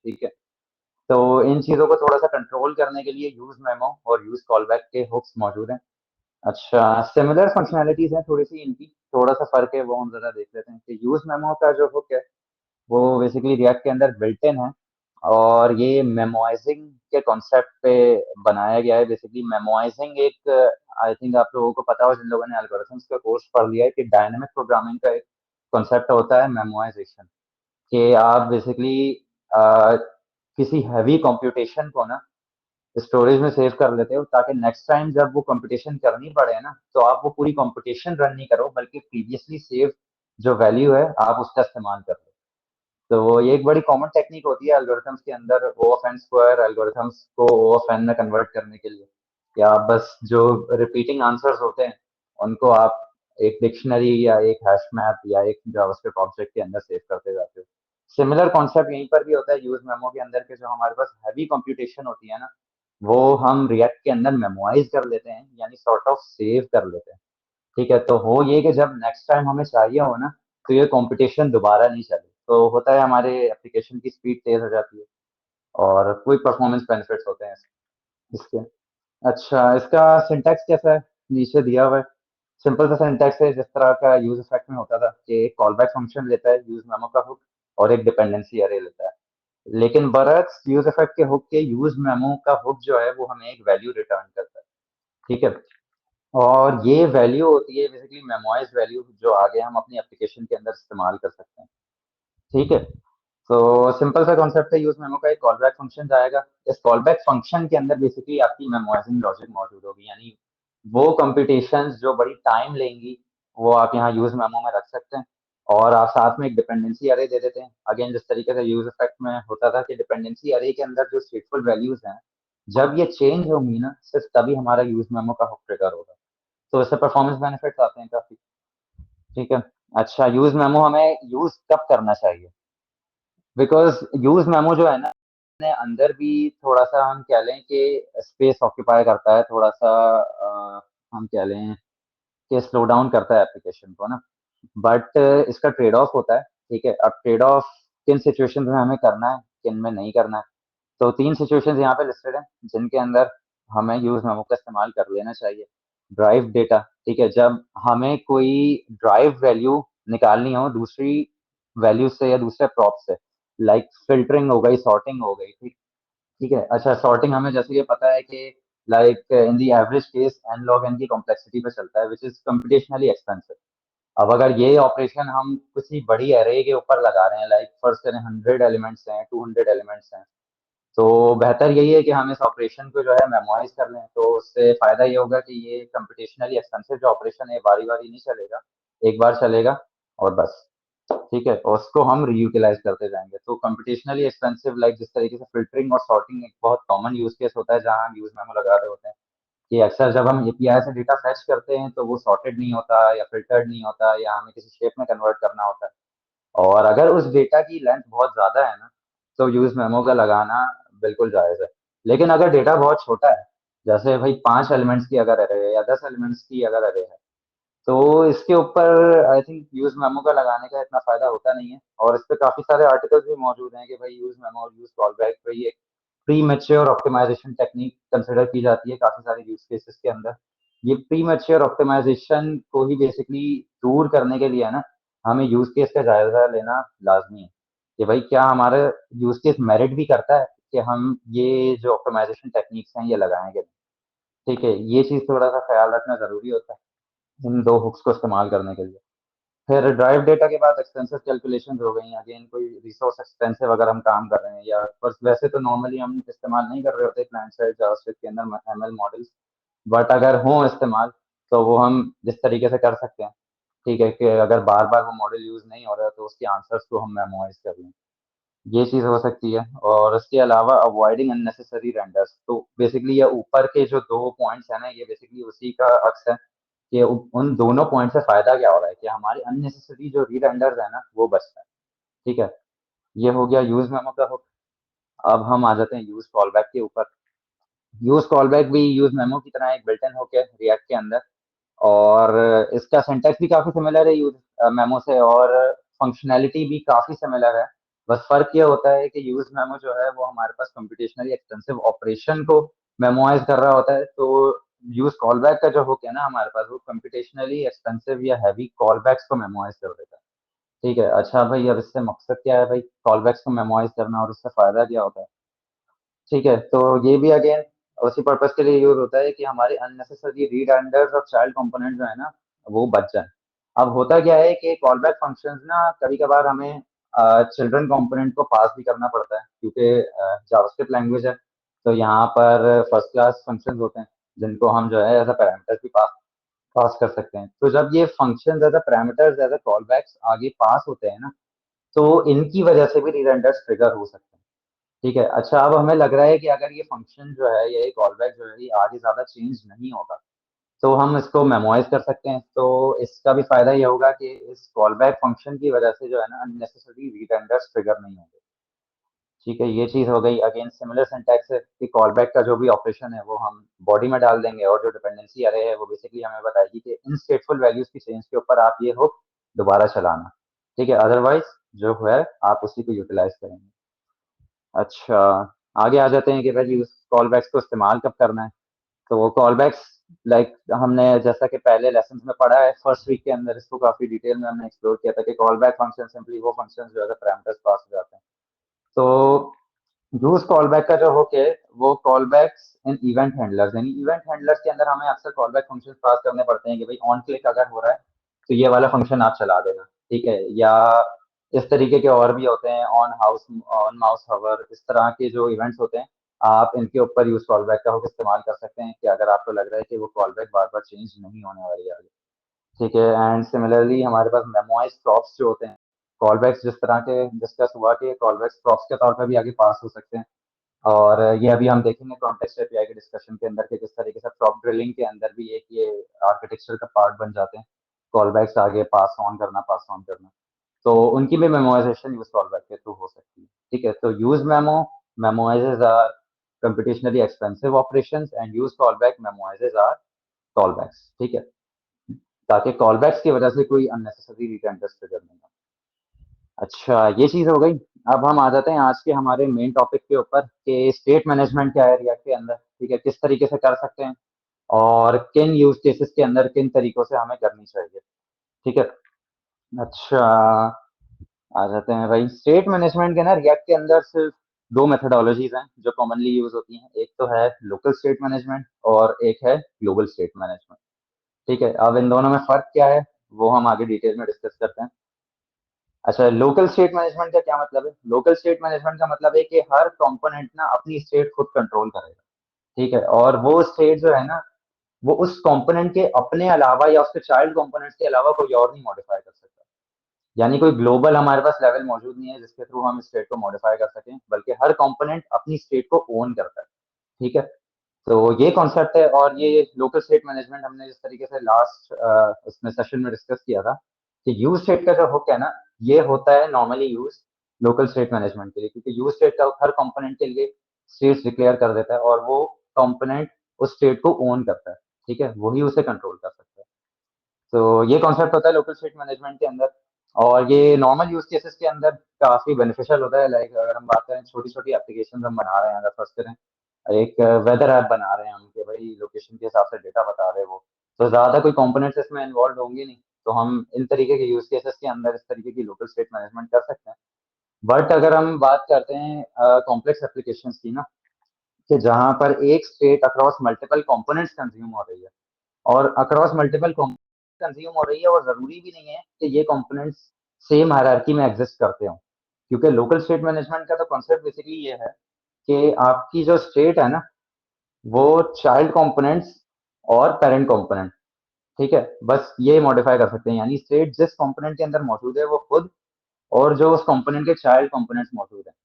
ठीक है। तो इन चीज़ों को थोड़ा सा कंट्रोल करने के लिए यूज मेमो और यूज कॉलबैक के हुक्स मौजूद हैं। अच्छा, सिमिलर फंक्शनैलिटीज हैं थोड़ी सी इनकी, थोड़ा सा फर्क है वो हम जरा देख लेते हैं कि यूज मेमो का जो हुक है वो बेसिकली रिएक्ट के अंदर बिल्ट इन है, और ये मेमोइजिंग के कॉन्सेप्ट पे बनाया गया है। बेसिकली मेमोइजिंग एक, आई थिंक आप लोगों को पता हो जिन लोगों ने एल्गोरिथम्स का कोर्स पढ़ लिया है, कि डायनामिक प्रोग्रामिंग का एक कॉन्सेप्ट होता है मेमोइजेशन, कि आप बेसिकली किसी हैवी कंप्यूटेशन को ना स्टोरेज में सेव कर लेते हो, ताकि नेक्स्ट टाइम जब वो कंप्यूटेशन करनी पड़े ना, तो आप वो पूरी कंप्यूटेशन रन नहीं करो, बल्कि प्रीवियसली सेव जो वैल्यू है आप उसका इस्तेमाल कर लो। तो ये एक बड़ी कॉमन टेक्निक होती है एल्गोरिथम्स के अंदर, ओ ऑफ एन स्क्वायर एल्गोरिथम्स को ओ ऑफ एन में कन्वर्ट करने के लिए, या आप बस जो रिपीटिंग आंसर्स होते हैं उनको आप एक डिक्शनरी या एक हैश मैप या एक जावास्क्रिप्ट ऑब्जेक्ट के अंदर सेव करते जाते हो। सिमिलर कॉन्सेप्ट यहीं पर भी होता है यूज मेमो के अंदर, के जो हमारे पास हैवी कंप्यूटेशन होती है ना, वो हम रिएक्ट के अंदर मेमोराइज कर लेते हैं, यानी सॉर्ट ऑफ सेव कर लेते हैं। ठीक है, तो हो ये कि जब नेक्स्ट टाइम हमें चाहिए हो ना, तो ये कंपटीशन दोबारा नहीं चले, तो होता है हमारे एप्लीकेशन की स्पीड तेज हो जाती है, और कोई परफॉर्मेंस बेनिफिट्स होते हैं इसके। अच्छा, इसका सिंटैक्स कैसा है, नीचे दिया हुआ है। सिंपल सा सिंटैक्स है, जिस तरह का यूज इफेक्ट में होता था, कि एक कॉलबैक फंक्शन लेता है यूज मेमो का हुक, और एक डिपेंडेंसी अरे लेता है। लेकिन बरअक्स यूज इफेक्ट के हुक के यूज मेमो का हुक जो है वो हमें एक वैल्यू रिटर्न करता है। ठीक है, और ये वैल्यू होती है बेसिकली मेमोइज वैल्यू, जो आगे हम अपनी एप्लीकेशन के अंदर इस्तेमाल कर सकते हैं। ठीक है, तो सिंपल सा कॉन्सेप्ट है, यूज मेमो का एक कॉलबैक फंक्शन जाएगा। इस कॉलबैक फंक्शन के अंदर बेसिकली आपकी मेमोइजिंग लॉजिक मौजूद होगी, यानी वो कंप्यूटेशंस जो बड़ी टाइम लेंगी वो आप यहाँ यूज मेमो में रख सकते हैं, और आप साथ में एक डिपेंडेंसी अरे दे देते हैं। अगेन जिस तरीके से यूज इफेक्ट में होता था कि डिपेंडेंसी अरे के अंदर जो स्टेटफुल वैल्यूज हैं, जब ये चेंज होंगी ना, सिर्फ तभी हमारा यूज मेमो का हुक ट्रिगर होगा। तो इससे परफॉर्मेंस बेनिफिट्स आते हैं काफी। ठीक है। अच्छा, यूज मेमो हमें यूज कब करना चाहिए? बिकॉज यूज मेमो जो है ना, अपने अंदर भी थोड़ा सा हम कह लें कि स्पेस ऑक्यूपाई करता है, थोड़ा सा हम कह लें कि स्लो डाउन करता है एप्लीकेशन को ना, बट इसका ट्रेड ऑफ होता है। ठीक है, अब ट्रेड ऑफ किन सिचुएशन में हमें करना है, किन में नहीं करना है। तो तीन सिचुएशंस यहाँ पे लिस्टेड हैं जिनके अंदर हमें यूज मेमो का इस्तेमाल कर लेना चाहिए। ड्राइव डेटा, ठीक है, जब हमें कोई ड्राइव वैल्यू निकालनी हो दूसरी वैल्यू से या दूसरे प्रॉप से, लाइक फिल्टरिंग हो गई, सॉर्टिंग हो गई। ठीक ठीक है। अच्छा, सॉर्टिंग हमें जैसे ये पता है कि like in the average case n log n की कॉम्प्लेक्सिटी पे चलता है, विच इज कंप्यूटेशनली एक्सपेंसिव। अब अगर ये ऑपरेशन हम किसी बड़ी एरे के ऊपर लगा रहे हैं, लाइक फर्स्ट करें 100 एलिमेंट्स हैं, 200 एलिमेंट्स हैं, तो बेहतर यही है कि हम इस ऑपरेशन को जो है मेमोराइज कर लें। तो उससे फायदा ये होगा कि ये कंप्यूटेशनली एक्सपेंसिव जो ऑपरेशन है बारी बारी नहीं चलेगा, एक बार चलेगा और बस। ठीक है, और उसको हम रीयूटिलाइज करते जाएंगे। तो कंप्यूटेशनली एक्सपेंसिव, लाइक जिस तरीके से फिल्टरिंग और सॉर्टिंग एक बहुत कॉमन यूज केस होता है जहां हम यूज मेमो लगा रहे होते हैं, कि अक्सर जब हम एपीआई से डेटा फेच करते हैं तो वो सॉर्टेड नहीं होता या फिल्टर्ड नहीं होता, या हमें किसी शेप में कन्वर्ट करना होता है। और अगर उस डेटा की लेंथ बहुत ज्यादा है ना, तो यूज मेमो का लगाना बिल्कुल जायज है। लेकिन अगर डेटा बहुत छोटा है, जैसे भाई 5 एलिमेंट्स की अगर अरे है या 10 एलिमेंट्स की अगर अरे है, तो इसके ऊपर आई थिंक यूज मेमो का लगाने का इतना फायदा होता नहीं है। और इस पे काफी सारे आर्टिकल्स भी मौजूद हैं कि भाई यूज मेमो और यूज कॉलबैक पे ये premature optimization technique consider की जाती है काफी सारे यूज केसेस के अंदर। ये प्री मैच्योर ऑप्टिमाइजेशन को ही बेसिकली दूर करने के लिए है ना, हमें यूज केस का जायजा लेना लाजमी है, कि भाई क्या हमारा यूज केस मेरिट भी करता है कि हम ये जो ऑप्टिमाइजेशन टेक्निक्स हैं ये लगाएंगे। ठीक है, ये चीज थोड़ा सा ख्याल रखना जरूरी होता है इन दो हुक्स को इस्तेमाल करने के लिए। फिर ड्राइव डेटा के बाद एक्सपेंसिव कैलकुलेशंस हो गई। अगेन कोई रिसोर्स एक्सपेंसिव अगर हम काम कर रहे हैं, या पर वैसे तो नॉर्मली हम इस्तेमाल नहीं कर रहे होते क्लाइंट साइड जावास्क्रिप्ट के अंदर एमएल मॉडल्स, बट अगर हो इस्तेमाल तो वो हम जिस तरीके से कर सकते हैं। ठीक है, कि अगर बार बार वो मॉडल यूज नहीं हो रहा तो उसके आंसर्स को हम मेमोराइज कर लें, ये चीज हो सकती है। और इसके अलावा अवॉइडिंग अननेसेसरी रेंडर्स, तो बेसिकली ये ऊपर के जो दो पॉइंट्स है ना, ये बेसिकली उसी का अक्स है, कि उन दोनों पॉइंट से फायदा क्या हो रहा है, कि हमारी अननेसेसरी जो री रेंडर्स है ना वो बच रहा है। ठीक है, ये हो गया यूज मेमो का हुक। अब हम आ जाते हैं यूज कॉलबैक के ऊपर। यूज कॉलबैक भी यूज मेमो की तरह एक बिल्ट इन हुक है रिएक्ट के अंदर, और इसका सिंटैक्स भी काफी सिमिलर है यूज मेमो से, और फंक्शनैलिटी भी काफी सिमिलर है। बस फ़र्क ये होता है कि यूज़ मेमो जो है वो हमारे पास कंप्यूटेशनली एक्सटेंसिव ऑपरेशन को मेमोराइज़ कर रहा होता है, तो यूज़ कॉलबैक का जो हुक है ना हमारे पास, वो कंप्यूटेशनली एक्सपेंसिव या हेवी कॉलबैक्स को मेमोराइज़ कर देता है। ठीक है, अच्छा भाई, अब इससे मकसद क्या है भाई, कॉलबैक्स को मेमोराइज़ करना, और इससे फ़ायदा क्या होता है? ठीक है, तो ये भी अगेन उसी पर्पज़ के लिए यूज़ होता है कि हमारे अननेसेसरी रिडाइंडर्स और चाइल्ड कंपोनेंट जो है ना, वो बच जाएँ। अब होता क्या है कि कॉलबैक फंक्शंस ना कभी-कभार हमें चिल्ड्रन कंपोनेंट को पास भी करना पड़ता है, क्योंकि जावास्क्रिप्ट लैंग्वेज है, तो यहाँ पर फर्स्ट क्लास फंक्शंस होते हैं, जिनको हम जो है एज़ अ पैरामीटर्स भी पास पास कर सकते हैं। तो जब ये functions as a parameters as a callbacks आगे पास होते हैं ना, तो इनकी वजह से भी रिडंडेंट्स ट्रिगर हो सकते हैं। ठीक है, अच्छा, अब हमें लग रहा है कि अगर ये फंक्शन जो है, ये कॉलबैक जो है, ये आगे ज़्यादा चेंज नहीं होगा, तो हम इसको मेमोराइज़ कर सकते हैं। तो इसका भी फ़ायदा ये होगा कि इस कॉलबैक फंक्शन की वजह से जो है ना अननेसेसरी रिडंडेंट्स ट्रिगर नहीं होंगे। ठीक है, ये चीज़ हो गई। अगेन सिमिलर सिंटैक्स है कि कॉलबैक का जो भी ऑपरेशन है वो हम बॉडी में डाल देंगे, और जो डिपेंडेंसी अरे है वो बेसिकली हमें बताएगी कि इन स्टेटफुल वैल्यूज़ की चेंज के ऊपर आप ये हुक दोबारा चलाना। ठीक है, अदरवाइज़ जो है आप उसी को यूटिलाइज़ करेंगे। अच्छा, आगे आ जाते हैं कि भाई उस कॉलबैक्स को इस्तेमाल कब करना है। तो वो कॉलबैक्स, लाइक हमने जैसा कि पहले लेसन्स में पढ़ा है, फर्स्ट वीक के अंदर इसको काफ़ी डिटेल में हमने एक्सप्लोर किया था कि कॉलबैक फंक्शन सिंपली वो फंक्शंस जो है पैरामीटर्स पास हो जाते हैं। तो यूज़ कॉलबैक का जो हुक है, वो कॉलबैक्स इन इवेंट हैंडलर्स, यानी इवेंट हैंडलर्स के अंदर हमें अक्सर कॉलबैक फंक्शंस पास करने पड़ते हैं कि भाई ऑन क्लिक अगर हो रहा है, तो ये वाला फंक्शन आप चला देना, ठीक है? या इस तरीके के और भी होते हैं, ऑन माउस हॉवर, इस तरह के जो इवेंट्स होते हैं, आप इनके ऊपर यूज़ कॉलबैक का हुक इस्तेमाल कर सकते हैं कि अगर आपको लग रहा है कि वो कॉलबैक बार-बार चेंज नहीं होने वाली है आगे। ठीक है, एंड सिमिलरली हमारे पास मेमोइज़ प्रॉप्स जो होते हैं, कॉलबैक्स जिस तरह के डिस्कस हुआ कि कॉलबैक्स प्रॉप्स के तौर पे भी आगे पास हो सकते हैं। और ये अभी हम देखेंगे कॉन्टेक्स्ट एपीआई के डिस्कशन के अंदर कि किस तरीके से प्रॉप ड्रिलिंग के अंदर भी एक ये आर्किटेक्चर का पार्ट बन जाते हैं, कॉलबैक्स आगे पास ऑन करना। तो उनकी भी मेमोराइजेशन यूज़ कॉलबैक के थ्रू हो सकती है। ठीक है, तो use memo memorizes are computationally expensive operations, and use callback memorizes are callbacks. ठीक है, ताकि कॉलबैक्स की वजह से कोई अननेसेसरी रिटेंडर्स ट्रिगर नहीं हो। अच्छा, ये चीज़ हो गई। अब हम आ जाते हैं आज के हमारे मेन टॉपिक के ऊपर कि स्टेट मैनेजमेंट क्या है रिएक्ट के अंदर, ठीक है? किस तरीके से कर सकते हैं, और किन यूज़ केसेस के अंदर किन तरीकों से हमें करनी चाहिए, ठीक है? अच्छा, आ जाते हैं भाई स्टेट मैनेजमेंट के ना रिएक्ट के अंदर सिर्फ़ 2 मेथोडोलॉजीज़ हैं जो कॉमनली यूज़ होती हैं। एक तो है लोकल स्टेट मैनेजमेंट और एक है ग्लोबल स्टेट मैनेजमेंट, ठीक है? अब इन दोनों में फ़र्क क्या है, वो हम आगे डिटेल में डिस्कस करते हैं। अच्छा, लोकल स्टेट मैनेजमेंट का क्या मतलब है? लोकल स्टेट मैनेजमेंट का मतलब है कि हर कंपोनेंट ना अपनी स्टेट खुद कंट्रोल करेगा, ठीक है? और वो स्टेट जो है ना, वो उस कंपोनेंट के अपने अलावा या उसके चाइल्ड कंपोनेंट्स के अलावा कोई और नहीं मॉडिफाई कर सकता। यानी कोई ग्लोबल हमारे पास लेवल मौजूद नहीं है जिसके थ्रू हम स्टेट को मॉडिफाई कर सकें, बल्कि हर कंपोनेंट अपनी स्टेट को ओन करता है, ठीक है? तो ये कॉन्सेप्ट है, और ये लोकल स्टेट मैनेजमेंट हमने जिस तरीके से लास्ट उसमें सेशन में डिस्कस किया था कि यूज स्टेट का जो हुक है ना, ये होता है normally use local state management के लिए, क्योंकि यूज स्टेट का हर कंपोनेंट के लिए स्टेट्स डिक्लेयर कर देता है, और वो कंपोनेंट उस स्टेट को ओन करता है, ठीक है? वही उसे कंट्रोल कर सकता है। तो ये कॉन्सेप्ट होता है लोकल स्टेट मैनेजमेंट के अंदर, और ये नॉर्मल यूज केसेस के अंदर काफी बेनिफिशियल होता है। लाइक अगर हम बात करें छोटी छोटी एप्लीकेशन हम बना रहे हैं, अगर फर्स्ट करें एक वेदर ऐप बना रहे हैं हम कि भाई लोकेशन के हिसाब से डेटा बता रहे हैं वो, तो ज़्यादा कोई कंपोनेंट्स इसमें इन्वॉल्व होंगे नहीं, तो हम इन तरीके के यूज़ केसेस के अंदर इस तरीके की लोकल स्टेट मैनेजमेंट कर सकते हैं। बट अगर हम बात करते हैं कॉम्प्लेक्स एप्लीकेशंस की ना, कि जहाँ पर एक state across multiple components consume हो रही है, और अक्रॉस मल्टीपल कंपोनेंट्स कंज्यूम हो रही है, और ज़रूरी भी नहीं है कि ये कंपोनेंट्स सेम हायरार्की में एग्जिस्ट करते हों, क्योंकि लोकल स्टेट मैनेजमेंट का तो कॉन्सेप्ट बेसिकली ये है कि आपकी जो स्टेट है ना, वो चाइल्ड कंपोनेंट्स और पेरेंट कंपोनेंट, ठीक है? बस ये मॉडिफाई कर सकते हैं, यानी स्टेट जिस कंपोनेंट के अंदर मौजूद है वो खुद, और जो उस कंपोनेंट के चाइल्ड कंपोनेंट्स मौजूद हैं,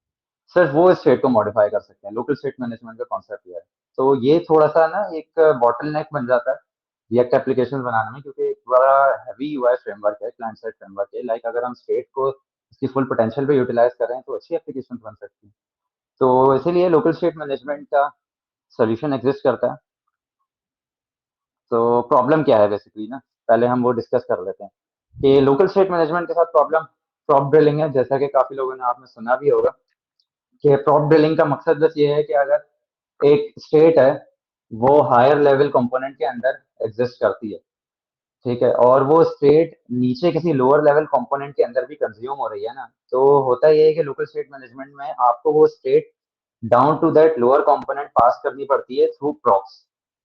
सिर्फ वो स्टेट को मॉडिफाई कर सकते हैं। लोकल स्टेट मैनेजमेंट का कॉन्सेप्ट ये है। तो ये थोड़ा-सा ना एक बॉटलनेक बन जाता है रिएक्ट एप्लीकेशंस बनाने में, क्योंकि एक बड़ा हेवी यूआई फ्रेमवर्क है, क्लाइंट साइड फ्रेमवर्क है। लाइक अगर हम स्टेट को इसकी फुल पोटेंशियल पे यूटिलाइज़ करें तो अच्छी एप्लीकेशंस बन सकती हैं। तो इसीलिए लोकल स्टेट मैनेजमेंट का सॉल्यूशन एक्सिस्ट करता है। तो प्रॉब्लम क्या है बेसिकली ना, पहले हम वो डिस्कस कर लेते हैं कि लोकल स्टेट मैनेजमेंट के साथ प्रॉब्लम प्रॉप ड्रिलिंग है, जैसा कि काफी लोगों ने आपने सुना भी होगा कि प्रॉप ड्रिलिंग का मकसद बस ये है कि अगर एक स्टेट है वो हायर लेवल कंपोनेंट के अंदर एग्जिस्ट करती है, ठीक है, और वो स्टेट नीचे किसी लोअर लेवल कंपोनेंट के अंदर भी कंज्यूम हो रही है ना, तो होता ये है कि लोकल स्टेट मैनेजमेंट में आपको वो state down to that lower component pass करनी पड़ती है थ्रू प्रॉक्स,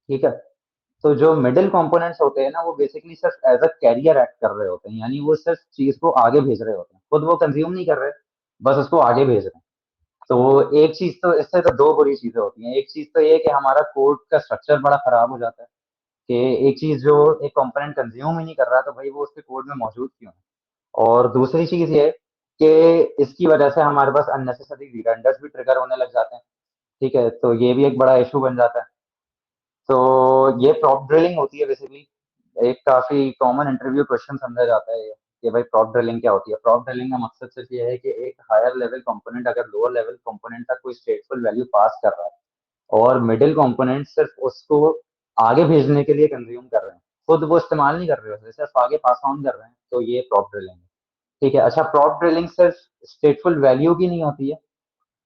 ठीक है। तो जो मिडिल कंपोनेंट्स होते हैं ना, वो बेसिकली सिर्फ एज अ कैरियर एक्ट कर रहे होते हैं, यानी वो सिर्फ चीज को आगे भेज रहे होते हैं, खुद वो कंज्यूम नहीं कर रहे, बस उसको आगे भेज रहे हैं। तो एक चीज तो इससे तो दो बुरी चीजें होती हैं। एक चीज तो ये कि हमारा कोड का स्ट्रक्चर बड़ा खराब हो जाता है कि एक चीज जो एक कंपोनेंट कंज्यूम ही नहीं कर रहा, तो भाई वो उसके कोड में मौजूद क्यों है। और दूसरी चीज ये कि इसकी वजह से हमारे पास अननेसेसरी रिडंडेंट्स भी ट्रिगर होने लग जाते हैं, ठीक है, तो ये भी एक बड़ा इशू बन जाता है। तो ये प्रॉप ड्रिलिंग होती है बेसिकली। एक काफी कॉमन इंटरव्यू क्वेश्चन समझा जाता है ये कि भाई प्रॉप ड्रिलिंग क्या होती है। प्रॉप ड्रिलिंग का मकसद सिर्फ ये है कि एक हायर लेवल कंपोनेंट अगर लोअर लेवल कंपोनेंट तक कोई स्टेटफुल वैल्यू पास कर रहा है और मिडिल कंपोनेंट सिर्फ उसको आगे भेजने के लिए कंज्यूम कर रहे हैं, खुद वो इस्तेमाल नहीं कर रहे होते, सिर्फ आगे पास ऑन कर रहे हैं, तो ये प्रॉप ड्रिलिंग है, ठीक है। अच्छा, प्रॉप ड्रिलिंग सिर्फ स्टेटफुल वैल्यू की नहीं होती है,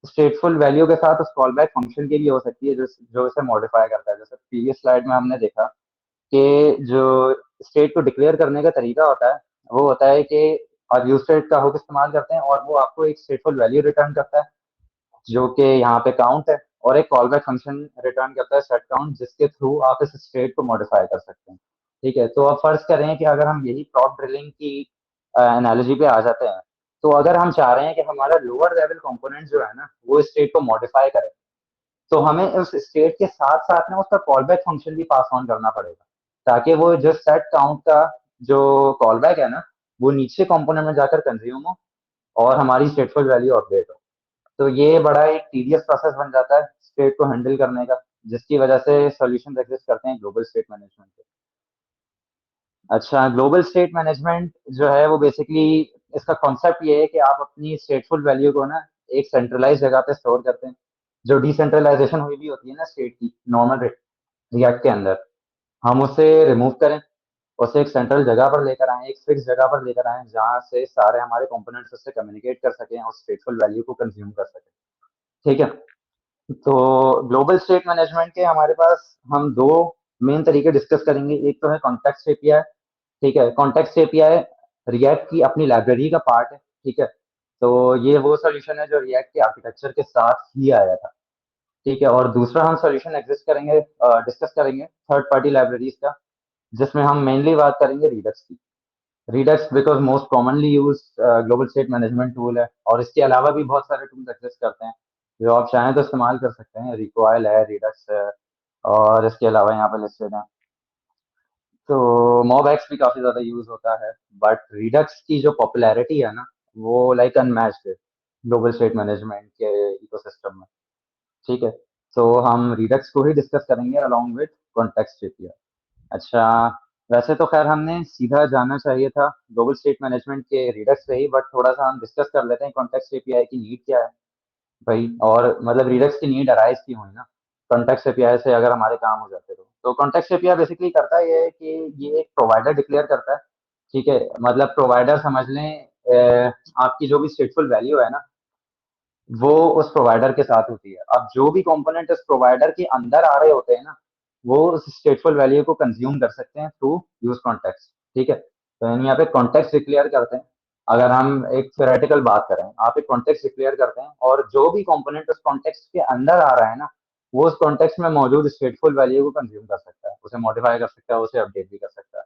स्टेटफुल वैल्यू के साथ उस कॉल बैक फंक्शन की भी हो सकती है जो जो इसे मॉडिफाई करता है। जैसे प्रीवियस स्लाइड में हमने देखा कि जो स्टेट को डिक्लेयर करने का तरीका होता है वो होता है कि आप यूज स्टेट का हुक इस्तेमाल करते हैं और वो आपको एक स्टेटफुल वैल्यू रिटर्न करता है जो कि यहाँ पे काउंट है, और एक कॉल बैक फंक्शन रिटर्न करता है सेट काउंट, जिसके थ्रू आप इस स्टेट को मॉडिफाई कर सकते हैं, ठीक है। तो अब फर्ज करें कि अगर हम यही प्रॉप ड्रिलिंग की एनालॉजी पे आ जाते हैं, तो अगर हम चाह रहे हैं कि हमारा लोअर लेवल कंपोनेंट जो है ना वो स्टेट को मॉडिफाई करे, तो हमें उस स्टेट के साथ साथ में उसका कॉल बैक फंक्शन भी पास ऑन करना पड़ेगा, ताकि वो जो सेट काउंट का जो कॉल बैक है ना वो नीचे कंपोनेंट में जाकर कंज्यूम हो और हमारी स्टेटफुल वैल्यू अपडेट हो। तो ये बड़ा एक टीडियस प्रोसेस बन जाता है स्टेट को हैंडल करने का, जिसकी वजह से सॉल्यूशंस एग्जिस्ट करते हैं ग्लोबल स्टेट मैनेजमेंट के। अच्छा, ग्लोबल स्टेट मैनेजमेंट जो है वो बेसिकली इसका कॉन्सेप्ट ये है कि आप अपनी स्टेटफुल वैल्यू को ना एक सेंट्रलाइज जगह पे स्टोर करते हैं। जो डिसेंट्रलाइजेशन हुई भी होती है ना स्टेट की नॉर्मल रिएक्ट के अंदर, हम उसे रिमूव करें, उसे एक सेंट्रल जगह पर लेकर आए, एक फिक्स जगह पर लेकर आए जहाँ से सारे हमारे कंपोनेंट्स उससे कम्युनिकेट कर सकें और स्टेटफुल वैल्यू को कंज्यूम कर सकें, ठीक है। तो ग्लोबल स्टेट मैनेजमेंट के हमारे पास हम दो मेन तरीके डिस्कस करेंगे। एक तो है कॉन्टेक्स्ट एपीआई, ठीक है। कॉन्टेक्स्ट एपीआई रिएक्ट की अपनी लाइब्रेरी का पार्ट है, ठीक है। तो ये वो सॉल्यूशन है जो रिएक्ट के आर्किटेक्चर के साथ ही आया था, ठीक है। और दूसरा हम सॉल्यूशन एग्जिस्ट करेंगे, डिस्कस करेंगे थर्ड पार्टी लाइब्रेरीज का, जिसमें हम मेनली बात करेंगे रिडक्स की। Redux because most commonly use global state management tool है, और इसके अलावा भी बहुत सारे टूल्स एग्जिस्ट करते हैं जो आप चाहें तो इस्तेमाल कर सकते हैं। रिकॉयल है, रिडक्स है, और इसके अलावा यहाँ पे लिस्टेड है। तो मॉबएक्स भी काफी ज्यादा यूज होता है, बट रिडक्स की जो पॉपुलैरिटी है ना वो लाइक अनमैच्ड है ग्लोबल स्टेट मैनेजमेंट के इकोसिस्टम में, ठीक है। तो हम रिडक्स को ही डिस्कस करेंगे अलॉन्ग विद कॉन्टेक्स्ट एपीआई। अच्छा, वैसे तो खैर हमने सीधा जाना चाहिए था ग्लोबल स्टेट मैनेजमेंट के रिडक्स पे ही, बट थोड़ा सा हम डिस्कस कर लेते हैं कॉन्टेक्स्ट एपीआई की नीड क्या है भाई, और मतलब रिडक्स की नीड अराइज क्यों हुई ना कॉन्टेक्स्ट एपीआई से अगर हमारे काम हो जाते तो कॉन्टेक्स्ट एपीआई बेसिकली करता ये है कि ये एक प्रोवाइडर डिक्लेयर करता है, ठीक है। मतलब प्रोवाइडर समझ लें, आपकी जो भी स्टेटफुल वैल्यू है ना वो उस प्रोवाइडर के साथ होती है। अब जो भी कंपोनेंट उस प्रोवाइडर के अंदर आ रहे होते हैं ना वो उस स्टेटफुल वैल्यू को कंज्यूम कर सकते हैं थ्रू यूज कॉन्टेक्स्ट, ठीक है। तो यानी यहाँ पे कॉन्टेक्स्ट डिक्लेयर करते हैं। अगर हम एक थ्योरेटिकल बात करें, आप एक कॉन्टेक्स्ट डिक्लेयर करते हैं और जो भी कंपोनेंट उस कॉन्टेक्स्ट के अंदर आ रहा है ना वो उस कॉन्टेक्स्ट में मौजूद स्टेटफुल वैल्यू को कंज्यूम कर सकता है, उसे मॉडिफाई कर सकता है, उसे अपडेट भी कर सकता है,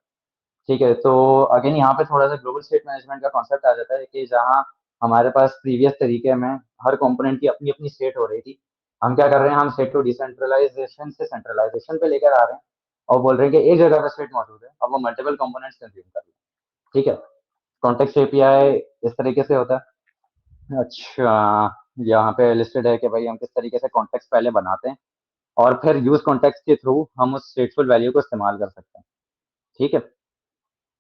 ठीक है। तो अगेन यहाँ पे थोड़ा सा ग्लोबल स्टेट मैनेजमेंट का कॉन्सेप्ट आ जाता है कि जहाँ हमारे पास प्रीवियस तरीके में हर कंपोनेंट की अपनी अपनी स्टेट हो रही थी, हम क्या कर रहे हैं, हम स्टेट को डिसेंट्रलाइजेशन से सेंट्रलाइजेशन पे लेकर आ रहे हैं और बोल रहे हैं कि एक जगह पर स्टेट मौजूद है, अब वो मल्टीपल कंपोनेंट्स कंज्यूम कर रहे हैं, ठीक है। कॉन्टेक्स्ट एपीआई इस तरीके से होता है। अच्छा, यहाँ पे लिस्टेड है कि भाई हम किस तरीके से कॉन्टेक्स्ट पहले बनाते हैं और फिर यूज कॉन्टेक्स्ट के थ्रू हम उस स्टेटफुल वैल्यू को इस्तेमाल कर सकते हैं, ठीक है।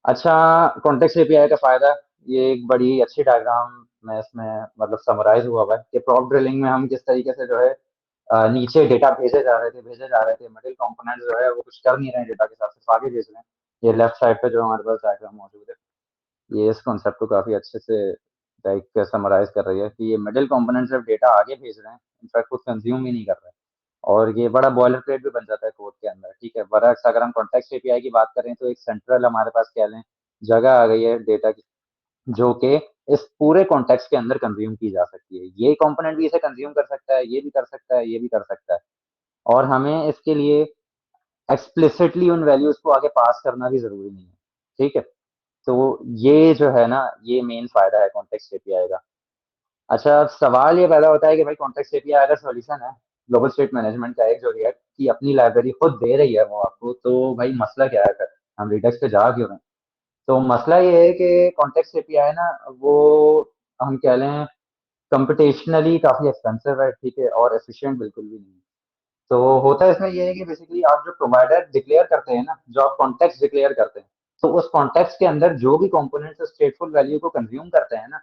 अच्छा, कॉन्टेक्स्ट एपीआई का फायदा, ये एक बड़ी अच्छी डायग्राम में इसमें मतलब समराइज हुआ हुआ है कि प्रॉप ड्रिलिंग में हम किस तरीके से जो है नीचे डेटा भेजे जा रहे थे मिडिल कंपोनेंट जो है वो कुछ कर नहीं रहे हैं डेटा के साथ, सिर्फ आगे भेज रहे हैं। ये लेफ्ट साइड पे जो हमारे पास डायग्राम मौजूद है ये इस कॉन्सेप्ट को काफी अच्छे से लाइक समराइज कर रही है कि ये मिडिल कंपोनेंट सिर्फ डेटा आगे भेज रहे हैं, इनफैक्ट कुछ कंज्यूम ही नहीं कर रहे हैं। और ये बड़ा बॉयलर प्लेट भी बन जाता है कोड के अंदर, ठीक है। बरअक्स अगर हम कॉन्टेक्स्ट एपीआई की बात करें तो एक सेंट्रल हमारे पास कह लें जगह आ गई है डेटा की, जो कि इस पूरे कॉन्टेक्स्ट के अंदर कंज्यूम की जा सकती है। ये कंपोनेंट भी इसे कंज्यूम कर सकता है, ये भी कर सकता है, ये भी कर सकता है। और हमें इसके लिए एक्सप्लिसिटली उन वैल्यूज को आगे पास करना भी जरूरी नहीं है, ठीक है। तो ये जो है ना, ये मेन फायदा है कॉन्टेक्स्ट एपीआई का। अच्छा, अब सवाल ये पैदा होता है कि भाई कॉन्टेक्स्ट एपीआई अगर सॉल्यूशन है ग्लोबल स्टेट मैनेजमेंट का, एक जो रिएक्ट की अपनी लाइब्रेरी खुद दे रही है वो आपको, तो भाई मसला क्या है फिर, हम रिडक्स पे जा क्यों रहे हैं? तो मसला ये है कि कॉन्टेक्स्ट एपीआई ना, वो हम कह लें कंप्यूटेशनली काफी एक्सपेंसिव है, ठीक है, और एफिशिएंट बिल्कुल भी नहीं है। तो होता है इसमें ये है कि बेसिकली आप जो प्रोवाइडर डिक्लेयर करते हैं ना, जो आप कॉन्टेक्स्ट डिक्लेयर करते हैं, तो उस कॉन्टेक्स्ट के अंदर जो भी कंपोनेंट्स स्टेटफुल वैल्यू को कंज्यूम करते हैं ना,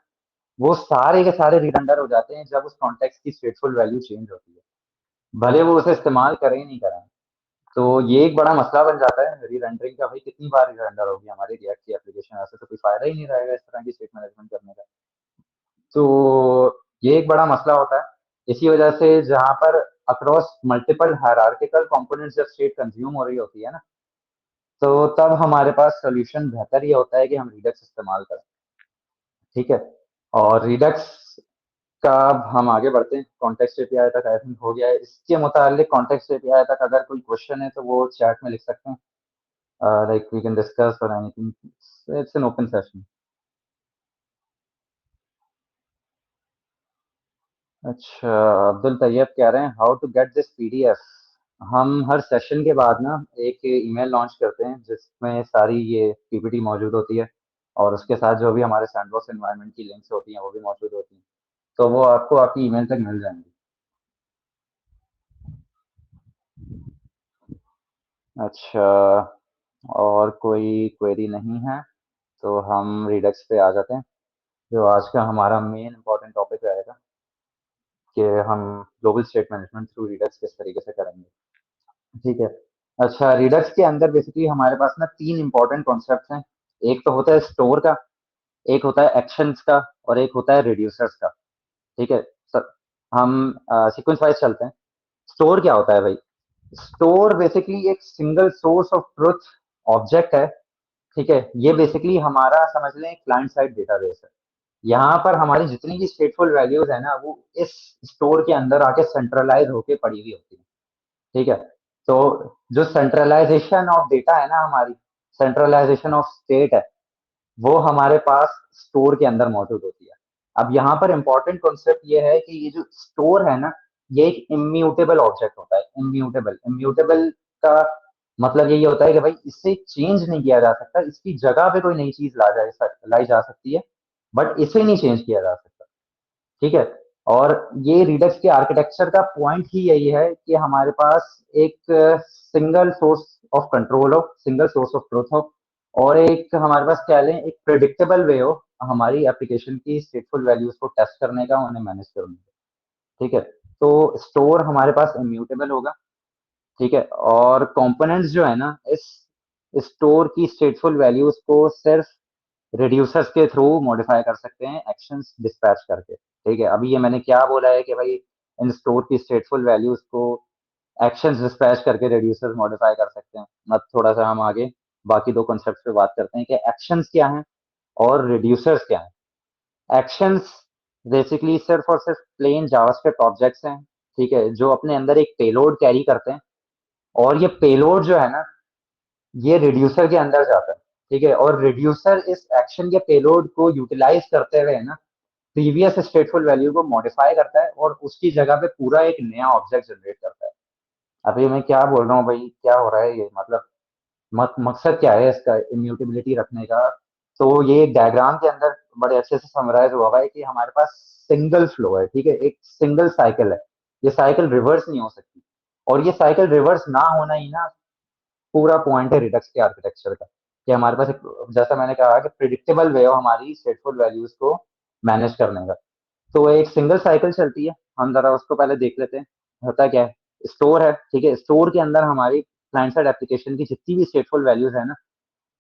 वो सारे के सारे रिडंडर हो जाते हैं जब उस कॉन्टेक्स्ट की स्टेटफुल वैल्यू चेंज होती है, भले वो उसे इस्तेमाल करें ही नहीं करें। तो ये एक बड़ा मसला बन जाता है रीरेंडरिंग का, भाई कितनी बार रीरेंडर होगी हमारी रिएक्ट की एप्लीकेशन, ऐसे तो कोई फायदा ही नहीं रहेगा इस तरह की स्टेट मैनेजमेंट करने का। तो ये एक बड़ा मसला होता है। इसी वजह से जहां पर अक्रॉस मल्टीपल हायरार्किकल कंपोनेंट्स जब स्टेट कंज्यूम हो रही होती है ना, तो तब हमारे पास सोल्यूशन बेहतर ये होता है कि हम रिडक्स इस्तेमाल करें, ठीक है। और रिडक्स का अब हम आगे बढ़ते हैं, कॉन्टेक्स्ट एपीआई तक आई थिंक हो गया है। इसके मुतालिक कॉन्टेक्स्ट एपीआई तक अगर कोई क्वेश्चन है तो वो चैट में लिख सकते हैं, लाइक वी कैन डिस्कस और anything, it's an open session. अच्छा, अब्दुल तैयब कह रहे हैं how to get this PDF. हम हर सेशन के बाद ना एक ईमेल लॉन्च करते हैं जिसमें सारी ये पीपीटी मौजूद होती है, और उसके साथ जो भी हमारे सैंडबॉक्स एनवायरनमेंट की लिंक्स होती हैं वो भी मौजूद होती हैं। तो वो आपको आपकी ईमेल तक मिल जाएंगी। अच्छा, और कोई क्वेरी नहीं है तो हम रिडक्स पे आ जाते हैं, जो आज का हमारा मेन इंपॉर्टेंट टॉपिक रहेगा कि हम global state management through Redux किस तरीके से करेंगे, ठीक है। अच्छा, रिडक्स के अंदर बेसिकली हमारे पास ना तीन इंपॉर्टेंट कॉन्सेप्ट हैं। एक तो होता है स्टोर का, एक होता है एक्शंस का, और एक होता है रिड्यूसर्स का, ठीक है सर। हम सीक्वेंस वाइज चलते हैं। स्टोर क्या होता है भाई? स्टोर बेसिकली एक single source of truth object है, ठीक है। ये बेसिकली हमारा समझ लें क्लाइंट साइड डेटाबेस है। यहाँ पर हमारी जितनी भी स्टेटफुल वैल्यूज है ना, वो इस स्टोर के अंदर आके सेंट्रलाइज होके पड़ी हुई होती है, ठीक है। तो जो सेंट्रलाइजेशन ऑफ डेटा है ना, हमारी सेंट्रलाइजेशन ऑफ स्टेट है, वो हमारे पास स्टोर के अंदर मौजूद होती है। अब यहाँ पर इंपॉर्टेंट कॉन्सेप्ट ये है कि ये जो स्टोर है ना, ये एक इम्यूटेबल ऑब्जेक्ट होता है। इम्यूटेबल, इम्यूटेबल का मतलब यही होता है कि भाई इससे चेंज नहीं किया जा सकता, इसकी जगह पे कोई नई चीज लाई जा सकती है, बट इसे नहीं चेंज किया जा सकता, ठीक है। और ये रिडक्स के आर्किटेक्चर का पॉइंट ही यही है कि हमारे पास एक सिंगल सोर्स ऑफ कंट्रोल हो, सिंगल सोर्स ऑफ ट्रुथ हो, और एक हमारे पास कह लें एक प्रिडिक्टेबल वे हो हमारी एप्लीकेशन की स्टेटफुल वैल्यूज को टेस्ट करने का, उन्हें मैनेज करने का, ठीक है। तो स्टोर हमारे पास इम्यूटेबल होगा, ठीक है। और कंपोनेंट्स जो है ना, इस स्टोर की स्टेटफुल वैल्यूज को सिर्फ रिड्यूसर्स के थ्रू मॉडिफाई कर सकते हैं, एक्शंस डिस्पैच करके, ठीक है। अभी ये मैंने क्या बोला है कि भाई इन स्टोर की स्टेटफुल वैल्यूज को एक्शंस डिस्पैच करके रिड्यूसर्स मॉडिफाई कर सकते हैं। अब थोड़ा सा हम आगे बाकी दो कॉन्सेप्ट पे बात करते हैं कि एक्शंस क्या हैं और रिड्यूसर्स क्या हैं। एक्शंस बेसिकली सिर्फ और सिर्फ प्लेन जावास्क्रिप्ट ऑब्जेक्ट्स हैं, ठीक है, जो अपने अंदर एक पेलोड कैरी करते हैं, और ये पेलोड जो है ना, ये रिड्यूसर के अंदर जाता है, ठीक है। और रिड्यूसर इस एक्शन के पेलोड को यूटिलाइज करते हुए ना प्रीवियस स्टेटफुल वैल्यू को मॉडिफाई करता है और उसकी जगह पे पूरा एक नया ऑब्जेक्ट जनरेट करता है। अभी मैं क्या बोल रहा हूँ भाई, क्या हो रहा है ये, मतलब मकसद क्या है इसका इम्यूटेबिलिटी रखने का? तो ये एक डायग्राम के अंदर बड़े अच्छे से समराइज हुआ हुआ है कि हमारे पास सिंगल फ्लो है, ठीक है, एक सिंगल साइकिल है। ये साइकिल रिवर्स नहीं हो सकती, और ये साइकिल रिवर्स ना होना ही ना पूरा पॉइंट है रिडक्स के आर्किटेक्चर का, कि हमारे पास एक, जैसा मैंने कहा कि प्रिडिक्टेबल वे हो हमारी स्टेटफुल वैल्यूज को मैनेज करने का। तो एक सिंगल साइकिल चलती है, हम जरा उसको पहले देख लेते हैं। होता क्या है, स्टोर है, ठीक है। स्टोर के अंदर हमारी क्लाइंट साइड एप्लीकेशन की जितनी भी स्टेटफुल वैल्यूज है ना,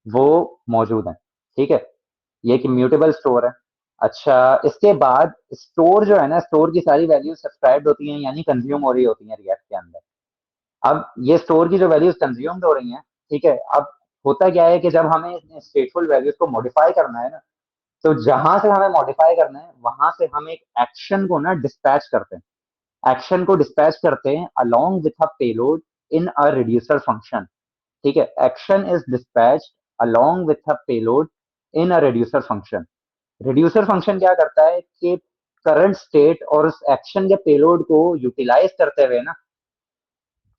वो मौजूद है, ठीक है। ये एक इम्यूटेबल स्टोर है। अच्छा, इसके बाद स्टोर जो है ना, स्टोर की सारी वैल्यूज सब्सक्राइब्ड होती हैं, यानी कंज्यूम हो रही होती हैं रिएक्ट के अंदर। अब ये स्टोर की जो वैल्यूज कंज्यूम्ड हो रही हैं, ठीक है, अब होता क्या है कि जब हमें स्टेटफुल वैल्यूज को मॉडिफाई करना है ना, तो जहां से हमें मॉडिफाई करना है वहां से हम एक एक्शन को ना डिस्पैच करते हैं। एक्शन को डिस्पैच करते हैं along with a payload in a reducer function. ठीक है, action is dispatch along with a payload in a reducer function. Reducer function क्या करता है कि करंट स्टेट और उस एक्शन के पेलोड को यूटिलाइज करते हुए ना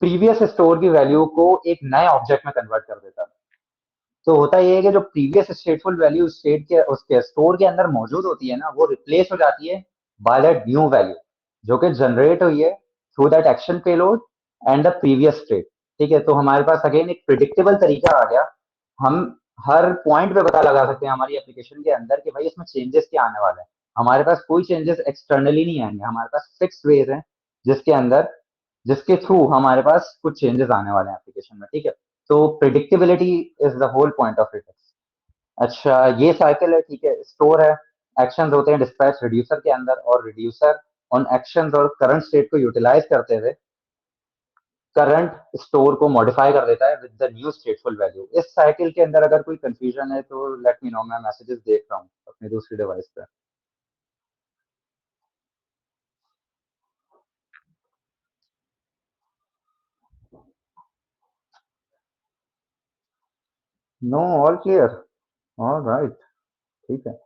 प्रीवियस स्टोर की वैल्यू को एक नए ऑब्जेक्ट में कन्वर्ट कर देता है। तो होता ये है कि जो प्रीवियस स्टेटफुल वैल्यू स्टेट के उसके स्टोर के अंदर मौजूद होती है ना, वो रिप्लेस हो जाती है बाय दैट न्यू वैल्यू जो कि जनरेट हुई है through that action payload and the previous state. ठीक है, तो हमारे पास अगेन एक प्रिडिक्टेबल तरीका आ गया। हम हर पॉइंट पे पता लगा सकते हैं हमारी एप्लीकेशन के अंदर कि भाई इसमें चेंजेस क्या आने वाले हैं। हमारे पास कोई चेंजेस एक्सटर्नली नहीं आएंगे, हमारे पास फिक्स वेज हैं जिसके अंदर जिसके थ्रू हमारे पास कुछ चेंजेस आने वाले हैं एप्लीकेशन में। ठीक है, तो predictability is the whole point of it. अच्छा, ये साइकिल है, ठीक है, स्टोर है, एक्शंस होते हैं डिस्पैच रिड्यूसर के अंदर, और रिड्यूसर उन एक्शंस और करंट स्टेट को यूटिलाइज करते हुए करंट स्टोर को मॉडिफाई कर देता है with the new stateful value. इस साइकिल के अंदर अगर कोई कंफ्यूजन है तो लेट मी नो, मैं मैसेजेस देख रहा हूँ अपनी दूसरी डिवाइस पे। No, all clear. All right. ठीक है।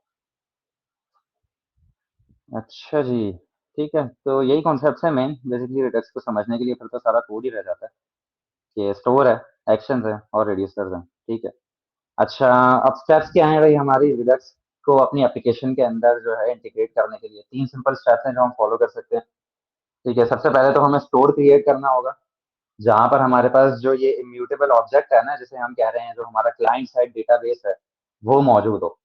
अच्छा जी। ठीक है, तो यही कॉन्सेप्ट है मेन बेसिकली रिडक्स को समझने के लिए, फिर तो सारा कोड ही रह जाता है कि स्टोर है, एक्शंस है और रिड्यूसर्स हैं। ठीक है। अच्छा, अब स्टेप्स क्या हैं भाई हमारी रिडक्स को अपनी एप्लीकेशन के अंदर जो है इंटीग्रेट करने के लिए? तीन सिंपल स्टेप्स हैं जो हम फॉलो कर सकते हैं। ठीक है, सबसे पहले तो हमें स्टोर क्रिएट करना होगा जहां पर हमारे पास जो ये इम्यूटेबल ऑब्जेक्ट है ना, जिसे हम कह रहे हैं जो हमारा क्लाइंट साइड डेटाबेस है, वो मौजूद हो।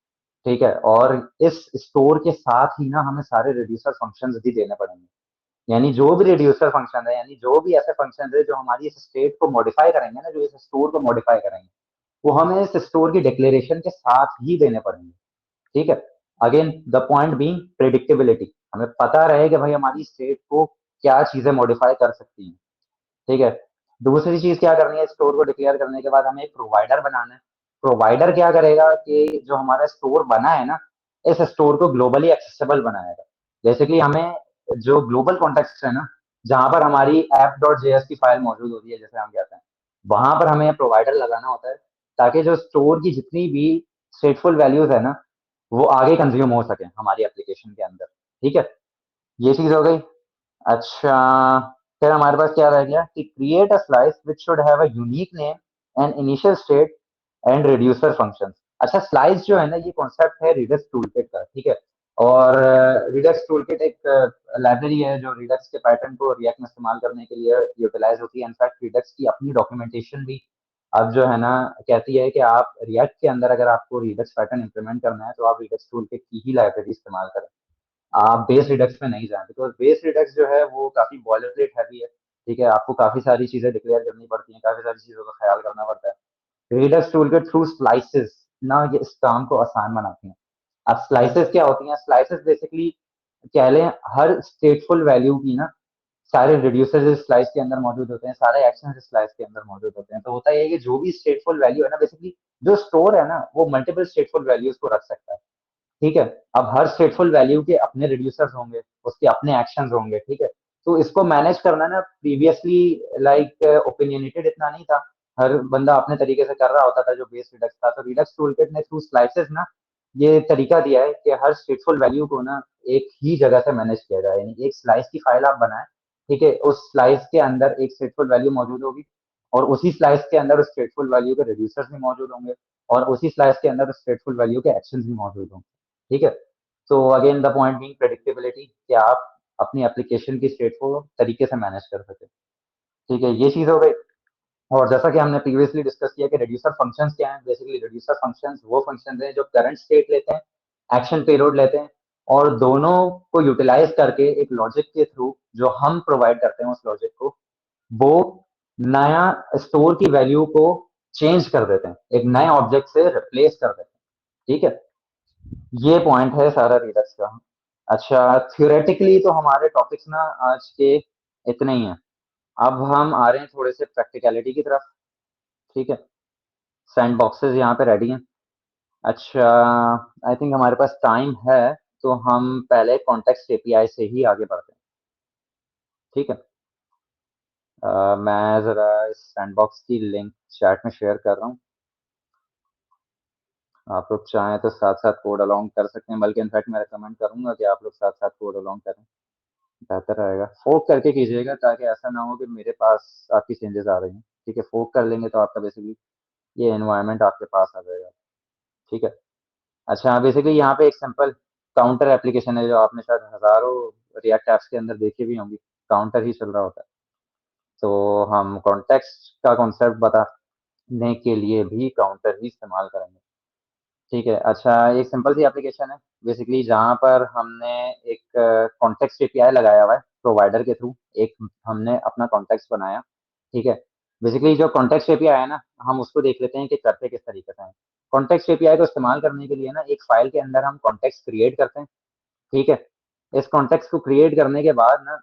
ठीक है, और इस स्टोर के साथ ही ना हमें सारे रिड्यूसर फंक्शंस भी देने पड़ेंगे। यानी जो भी रिड्यूसर फंक्शन है, यानी जो भी ऐसे फंक्शन है जो हमारी इस स्टेट को मॉडिफाई करेंगे ना, जो इस स्टोर को मॉडिफाई करेंगे, वो हमें इस स्टोर की डिक्लेरेशन के साथ ही देने पड़ेंगे। ठीक है, again the point being predictability, हमें पता रहे कि भाई हमारी स्टेट को क्या चीजें मॉडिफाई कर सकती हैं। ठीक है, दूसरी चीज क्या करनी है, स्टोर को डिक्लेयर करने के बाद हमें एक प्रोवाइडर बनाना है। प्रोवाइडर क्या करेगा कि जो हमारा स्टोर बना है ना, इस स्टोर को ग्लोबली एक्सेसिबल बनाएगा। बेसिकली हमें जो ग्लोबल कॉन्टेक्स्ट है ना, जहां पर हमारी ऐप डॉट जेएस की फाइल मौजूद होती है जैसे हम कहते हैं, वहां पर हमें प्रोवाइडर लगाना होता है ताकि जो स्टोर की जितनी भी स्टेटफुल वैल्यूज है ना, वो आगे कंज्यूम हो सके हमारी एप्लीकेशन के अंदर। ठीक है, ये चीज हो गई। अच्छा, फिर हमारे पास क्या रह गया कि create a slice which should have a unique name and initial state and reducer functions. अच्छा, स्लाइस जो है ना, ये कॉन्सेप्ट है रिडक्स टूलकिट का। ठीक है, और रिडक्स टूलकिट एक लाइब्रेरी है जो रिडक्स के पैटर्न को रिएक्ट में इस्तेमाल करने के लिए यूटिलाइज होती है। इनफैक्ट रिडक्स की अपनी डॉक्यूमेंटेशन भी अब जो है ना कहती है कि आप रिएक्ट के अंदर अगर आपको रिडक्स पैटर्न इंप्लीमेंट करना है तो आप रिडक्स टूलकिट की ही लाइब्रेरी इस्तेमाल करें, आप बेस रिडक्स में नहीं जाए, बिकॉज बेस रिडक्स जो है वो काफी बॉयलर प्लेट हैवी है। ठीक है, आपको काफी सारी चीजें डिक्लेयर करनी पड़ती हैं, काफी सारी चीजों का ख्याल करना पड़ता है। रिडक्स टूल के थ्रू स्लाइसेस ना ये इस काम को आसान बनाती हैं। अब स्लाइसेस क्या होती हैं? स्लाइसेस बेसिकली कह लें हर स्टेटफुल वैल्यू की ना सारे रिड्यूसर्स इस स्लाइस के अंदर मौजूद होते हैं, सारे एक्शंस इस स्लाइस के अंदर मौजूद होते हैं। तो होता है कि जो भी स्टेटफुल वैल्यू है ना, बेसिकली जो स्टोर है ना, वो मल्टीपल स्टेटफुल वैल्यूज को रख सकता है। ठीक है, अब हर स्टेटफुल वैल्यू के अपने रिड्यूसर्स होंगे, उसके अपने एक्शंस होंगे। ठीक है, तो इसको मैनेज करना ना प्रीवियसली लाइक ओपिनियनेटेड इतना नहीं था, हर बंदा अपने तरीके से कर रहा होता था जो बेस रिडक्स था। तो रिडक्स टूलकिट ने थ्रू स्लाइसेस ना ये तरीका दिया है कि हर स्टेटफुल वैल्यू को ना एक ही जगह से मैनेज किया जाए, यानी एक स्लाइस की फाइल आप बनाएं। ठीक है, उस स्लाइस के अंदर एक स्टेटफुल वैल्यू मौजूद होगी, और उसी स्लाइस के अंदर उस स्टेटफुल वैल्यू के रिड्यूसर्स भी मौजूद होंगे, और उसी स्लाइस के अंदर उस स्टेटफुल वैल्यू के एक्शंस भी मौजूद होंगे। ठीक है, तो again the point being predictability, कि आप अपनी एप्लीकेशन की स्टेट को तरीके से मैनेज कर सके। ठीक है, ये चीज हो गई। और जैसा कि हमने प्रीवियसली डिस्कस किया कि रिड्यूसर फंक्शंस क्या हैं, बेसिकली रिड्यूसर फंक्शंस वो फंक्शंस हैं जो करंट स्टेट लेते हैं, एक्शन पेलोड लेते हैं, और दोनों को यूटिलाइज करके एक लॉजिक के थ्रू जो हम प्रोवाइड करते हैं उस लॉजिक को, वो नया स्टोर की वैल्यू को चेंज कर देते हैं, एक नए ऑब्जेक्ट से रिप्लेस कर देते हैं। ठीक है, ये पॉइंट है सारा रिडक्स का। अच्छा, थ्योरेटिकली तो हमारे टॉपिक्स ना आज के इतने ही हैं। अब हम आ रहे हैं थोड़े से प्रैक्टिकलिटी की तरफ। ठीक है, सैंड बॉक्सेस यहाँ पे रेडी हैं। अच्छा, आई थिंक हमारे पास टाइम है, तो हम पहले कॉन्टेक्स्ट एपीआई से ही आगे बढ़ते हैं। ठीक है, मैं ज़रा इस सैंडबॉक्स की लिंक चैट में शेयर कर रहा हूँ। आप लोग चाहें तो साथ साथ कोड अलोंग कर सकते हैं, बल्कि इनफैक्ट मैं रिकमेंड करूंगा कि आप लोग साथ साथ कोड अलोंग करें, बेहतर रहेगा। फोक करके कीजिएगा ताकि ऐसा ना हो कि मेरे पास आपकी चेंजेस आ रही हैं। ठीक है, फोक कर लेंगे तो आपका बेसिकली ये एनवायरनमेंट आपके पास आ जाएगा। ठीक है। अच्छा, बेसिकली यहाँ पे एक सिंपल काउंटर एप्लीकेशन है जो आपने शायद हजारों रिएक्ट ऐप्स के अंदर देखे भी होंगी। काउंटर ही चल रहा होता है। तो हम कॉन्टेक्स्ट का कॉन्सेप्ट बताने के लिए भी काउंटर ही इस्तेमाल करेंगे। ठीक है। अच्छा, एक सिंपल सी एप्लीकेशन है बेसिकली, जहाँ पर हमने एक कॉन्टेक्स्ट एपीआई लगाया हुआ है प्रोवाइडर के थ्रू। एक हमने अपना कॉन्टेक्स्ट बनाया। ठीक है। बेसिकली जो कॉन्टेक्स्ट एपीआई है ना, हम उसको देख लेते हैं कि करते किस तरीके से हैं। कॉन्टेक्स्ट एपीआई को इस्तेमाल करने के लिए ना, एक फाइल के अंदर हम कॉन्टेक्स्ट क्रिएट करते हैं। ठीक है। इस कॉन्टेक्स्ट को क्रिएट करने के बाद ना,